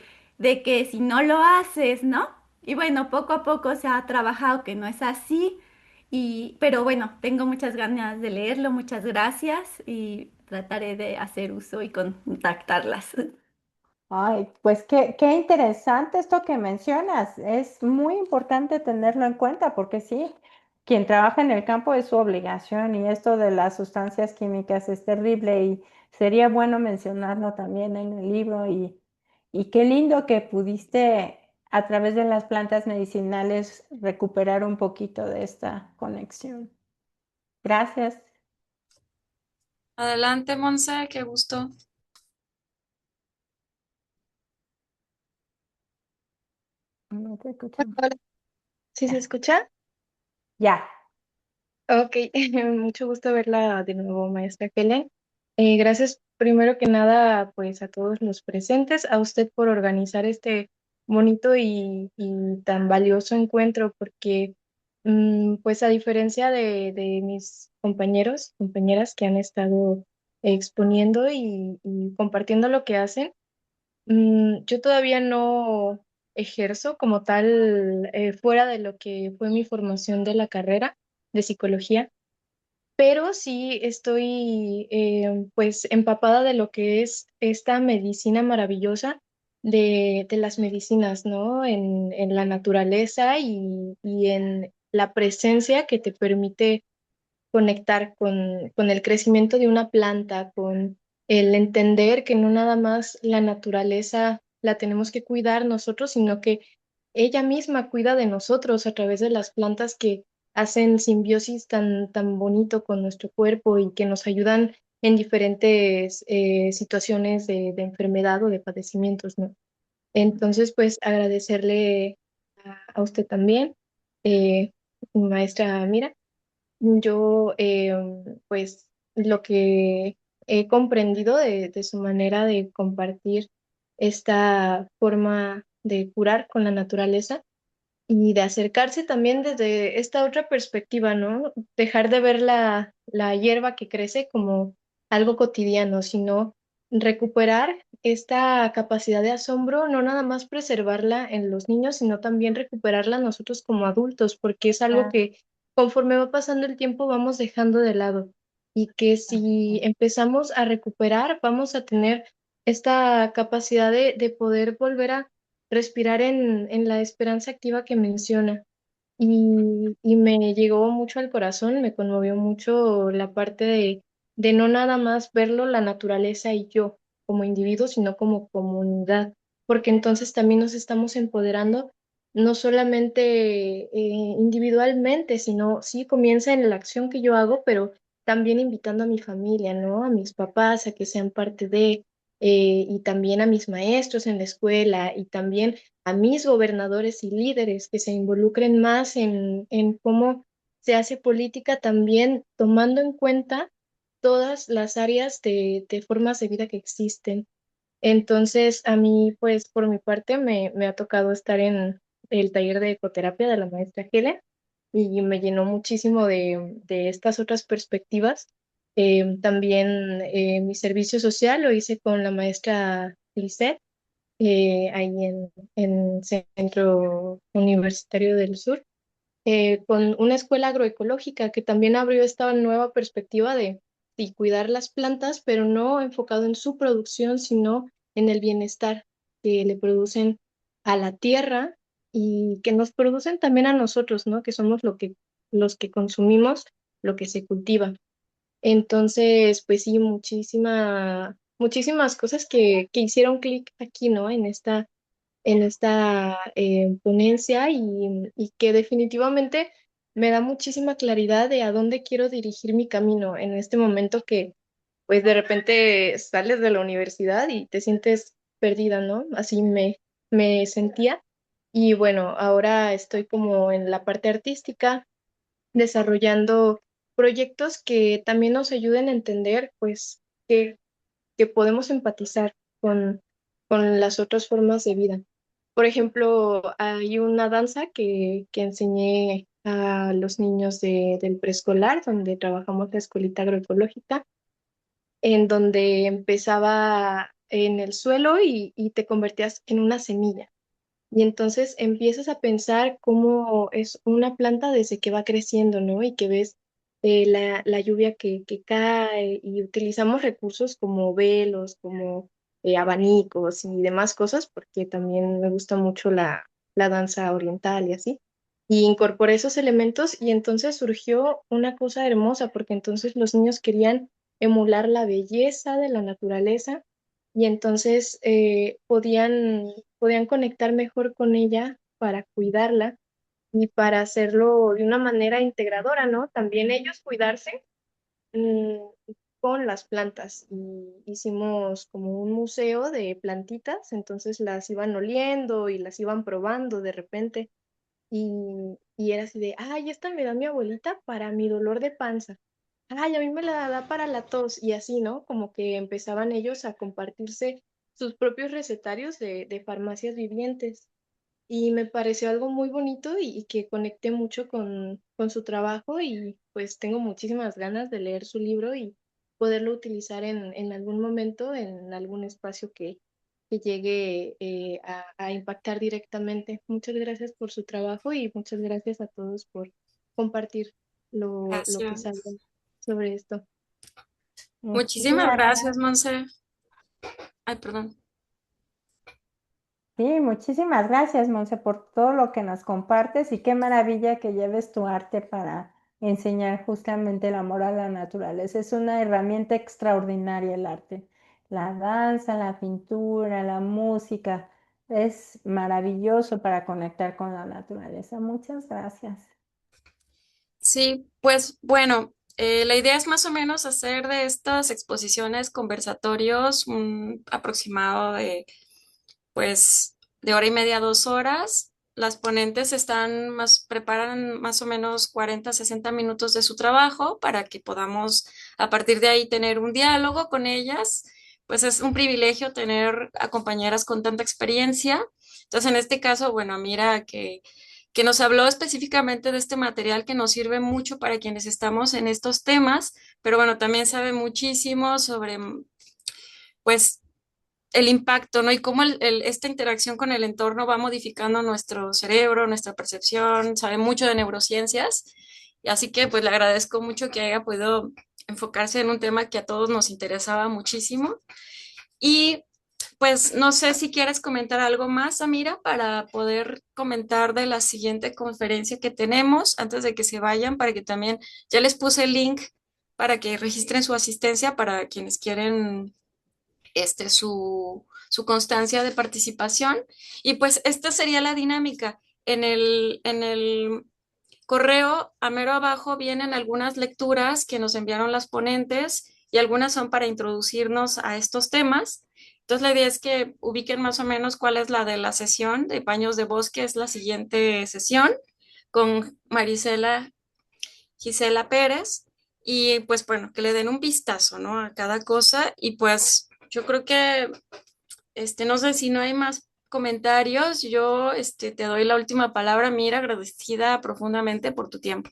que si no lo haces, ¿no? Y bueno, poco a poco se ha trabajado que no es así, pero bueno, tengo muchas ganas de leerlo, muchas gracias y trataré de hacer uso y contactarlas. Ay, pues qué interesante esto que mencionas. Es muy importante tenerlo en cuenta porque sí, quien trabaja en el campo es su obligación y esto de las sustancias químicas es terrible y sería bueno mencionarlo también en el libro y qué lindo que pudiste a través de las plantas medicinales recuperar un poquito de esta conexión. Gracias. Adelante, Monse, qué gusto. No te escuchamos. Hola, ¿sí se escucha? Ya. Ok, mucho gusto verla de nuevo, maestra Helen. Gracias primero que nada, pues a todos los presentes, a usted por organizar este bonito y tan valioso encuentro, porque pues a diferencia de mis compañeros, compañeras que han estado exponiendo y compartiendo lo que hacen, yo todavía no ejerzo como tal fuera de lo que fue mi formación de la carrera de psicología, pero sí estoy pues empapada de lo que es esta medicina maravillosa de las medicinas, ¿no? En la naturaleza y en la presencia que te permite conectar con el crecimiento de una planta, con el entender que no nada más la naturaleza la tenemos que cuidar nosotros, sino que ella misma cuida de nosotros a través de las plantas que hacen simbiosis tan bonito con nuestro cuerpo y que nos ayudan en diferentes situaciones de enfermedad o de padecimientos, ¿no? Entonces, pues agradecerle a usted también, eh, maestra Mira. Yo, pues, lo que he comprendido de su manera de compartir esta forma de curar con la naturaleza y de acercarse también desde esta otra perspectiva, ¿no? Dejar de ver la hierba que crece como algo cotidiano, sino recuperar esta capacidad de asombro, no nada más preservarla en los niños, sino también recuperarla nosotros como adultos, porque es algo Ah, que conforme va pasando el tiempo vamos dejando de lado y que si empezamos a recuperar, vamos a tener esta capacidad de poder volver a respirar en la esperanza activa que menciona. Y me llegó mucho al corazón, me conmovió mucho la parte de no nada más verlo la naturaleza y yo como individuo, sino como comunidad, porque entonces también nos estamos empoderando, no solamente individualmente, sino sí comienza en la acción que yo hago, pero también invitando a mi familia, ¿no? A mis papás a que sean parte y también a mis maestros en la escuela y también a mis gobernadores y líderes que se involucren más en cómo se hace política, también tomando en cuenta todas las áreas de formas de vida que existen. Entonces, a mí, pues, por mi parte, me ha tocado estar en el taller de ecoterapia de la maestra Helen y me llenó muchísimo de estas otras perspectivas. También mi servicio social lo hice con la maestra Lisette, ahí en Centro Universitario del Sur, con una escuela agroecológica que también abrió esta nueva perspectiva de sí, cuidar las plantas, pero no enfocado en su producción, sino en el bienestar que le producen a la tierra y que nos producen también a nosotros, ¿no? Que somos los que consumimos lo que se cultiva. Entonces, pues sí, muchísimas cosas que hicieron clic aquí, ¿no? En esta ponencia y que definitivamente me da muchísima claridad de a dónde quiero dirigir mi camino en este momento que pues de repente sales de la universidad y te sientes perdida, ¿no? Así me sentía. Y bueno, ahora estoy como en la parte artística, desarrollando proyectos que también nos ayuden a entender, pues, que podemos empatizar con las otras formas de vida. Por ejemplo, hay una danza que enseñé a los niños del preescolar, donde trabajamos la escuelita agroecológica, en donde empezaba en el suelo y te convertías en una semilla. Y entonces empiezas a pensar cómo es una planta desde que va creciendo, ¿no? Y que ves la lluvia que cae y utilizamos recursos como velos, como abanicos y demás cosas, porque también me gusta mucho la danza oriental y así. Y incorporé esos elementos y entonces surgió una cosa hermosa, porque entonces los niños querían emular la belleza de la naturaleza y entonces podían conectar mejor con ella para cuidarla y para hacerlo de una manera integradora, ¿no? También ellos cuidarse mm, con las plantas. Y hicimos como un museo de plantitas, entonces las iban oliendo y las iban probando de repente. Y era así de, ay, esta me da mi abuelita para mi dolor de panza. Ay, a mí me la da para la tos. Y así, ¿no? Como que empezaban ellos a compartirse sus propios recetarios de farmacias vivientes. Y me pareció algo muy bonito y que conecté mucho con su trabajo y pues tengo muchísimas ganas de leer su libro y poderlo utilizar en algún momento, en algún espacio que llegue a impactar directamente. Muchas gracias por su trabajo y muchas gracias a todos por compartir lo que Gracias. saben sobre esto. Muchísimas Muchísimas gracias, Monse. Ay, perdón. Sí, muchísimas gracias, Monse, por todo lo que nos compartes y qué maravilla que lleves tu arte para enseñar justamente el amor a la naturaleza. Es una herramienta extraordinaria el arte. La danza, la pintura, la música, es maravilloso para conectar con la naturaleza. Muchas gracias. Sí, pues bueno, la idea es más o menos hacer de estas exposiciones conversatorios un aproximado de, pues, de hora y media, 2 horas. Las ponentes preparan más o menos 40, 60 minutos de su trabajo para que podamos a partir de ahí tener un diálogo con ellas. Pues es un privilegio tener a compañeras con tanta experiencia. Entonces, en este caso, bueno, mira que nos habló específicamente de este material que nos sirve mucho para quienes estamos en estos temas, pero bueno, también sabe muchísimo sobre, pues, el impacto, ¿no? Y cómo esta interacción con el entorno va modificando nuestro cerebro, nuestra percepción, sabe mucho de neurociencias, y así que pues le agradezco mucho que haya podido enfocarse en un tema que a todos nos interesaba muchísimo. Y pues no sé si quieres comentar algo más, Amira, para poder comentar de la siguiente conferencia que tenemos antes de que se vayan, para que también, ya les puse el link para que registren su asistencia para quienes quieren su constancia de participación. Y pues esta sería la dinámica. En el correo, a mero abajo, vienen algunas lecturas que nos enviaron las ponentes y algunas son para introducirnos a estos temas. Entonces, la idea es que ubiquen más o menos cuál es la de la sesión de Paños de Bosque, es la siguiente sesión con Marisela Gisela Pérez y pues bueno, que le den un vistazo, ¿no? A cada cosa y pues yo creo que, no sé si no hay más comentarios, yo, te doy la última palabra, Mira, agradecida profundamente por tu tiempo.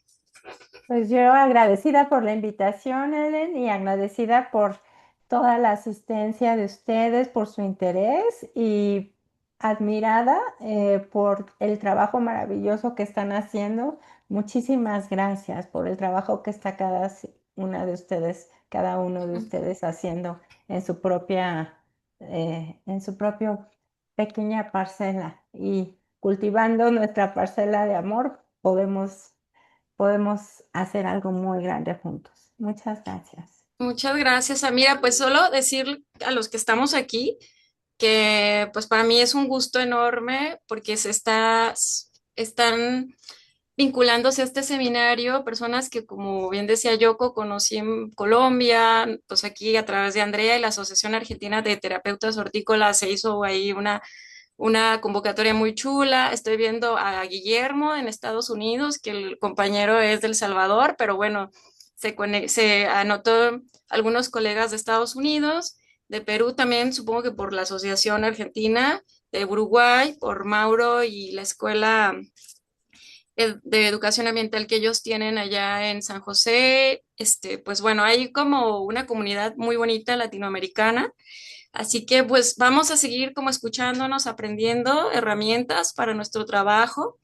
Pues yo agradecida por la invitación, Ellen, y agradecida por toda la asistencia de ustedes, por su interés y admirada por el trabajo maravilloso que están haciendo. Muchísimas gracias por el trabajo que está una de ustedes, cada uno de ustedes haciendo en su propia pequeña parcela y cultivando nuestra parcela de amor, podemos hacer algo muy grande juntos. Muchas gracias. Muchas gracias, Amira. Pues solo decir a los que estamos aquí que pues para mí es un gusto enorme porque están vinculándose a este seminario personas que, como bien decía Yoko, conocí en Colombia, pues aquí a través de Andrea y la Asociación Argentina de Terapeutas Hortícolas se hizo ahí una convocatoria muy chula. Estoy viendo a Guillermo en Estados Unidos, que el compañero es del Salvador, pero bueno, se anotó algunos colegas de Estados Unidos, de Perú también, supongo que por la Asociación Argentina, de Uruguay, por Mauro y la Escuela de Educación Ambiental que ellos tienen allá en San José. Pues bueno, hay como una comunidad muy bonita latinoamericana. Así que pues vamos a seguir como escuchándonos, aprendiendo herramientas para nuestro trabajo.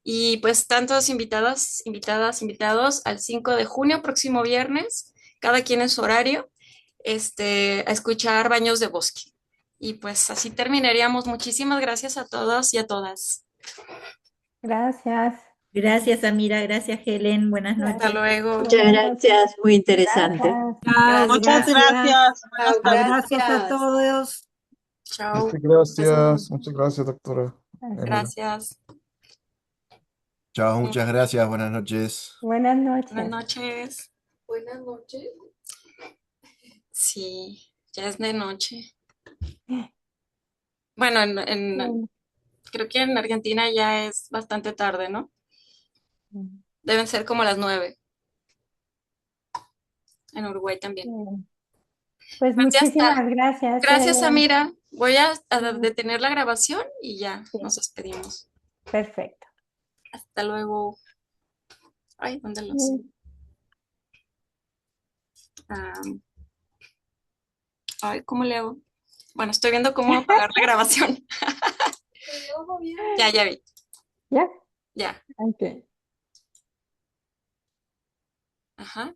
Y pues tantos invitados al 5 de junio, próximo viernes, cada quien en su horario, a escuchar Baños de Bosque. Y pues así terminaríamos. Muchísimas gracias a todos y a todas. Gracias. Gracias, Amira. Gracias, Helen. Buenas Hasta noches. luego. Muchas gracias, muy interesante. Gracias. Muchas gracias. Chao, Gracias a gracias. todos. Chao. Muchas gracias, doctora. Gracias. Chao, muchas gracias, buenas noches. Buenas noches. Buenas noches. Buenas noches. Sí, ya es de noche. Bueno, creo que en Argentina ya es bastante tarde, ¿no? Deben ser como las 9. En Uruguay también. Pues Pues ya está. muchísimas gracias. Gracias, Helen. Amira. Voy a detener la grabación y ya nos despedimos. Perfecto. Hasta luego. Ay, ¿dónde los? Ay, ¿cómo le hago? Bueno, estoy viendo cómo apagar la grabación. Ya vi. ¿Ya? Ya. Ok. Ajá.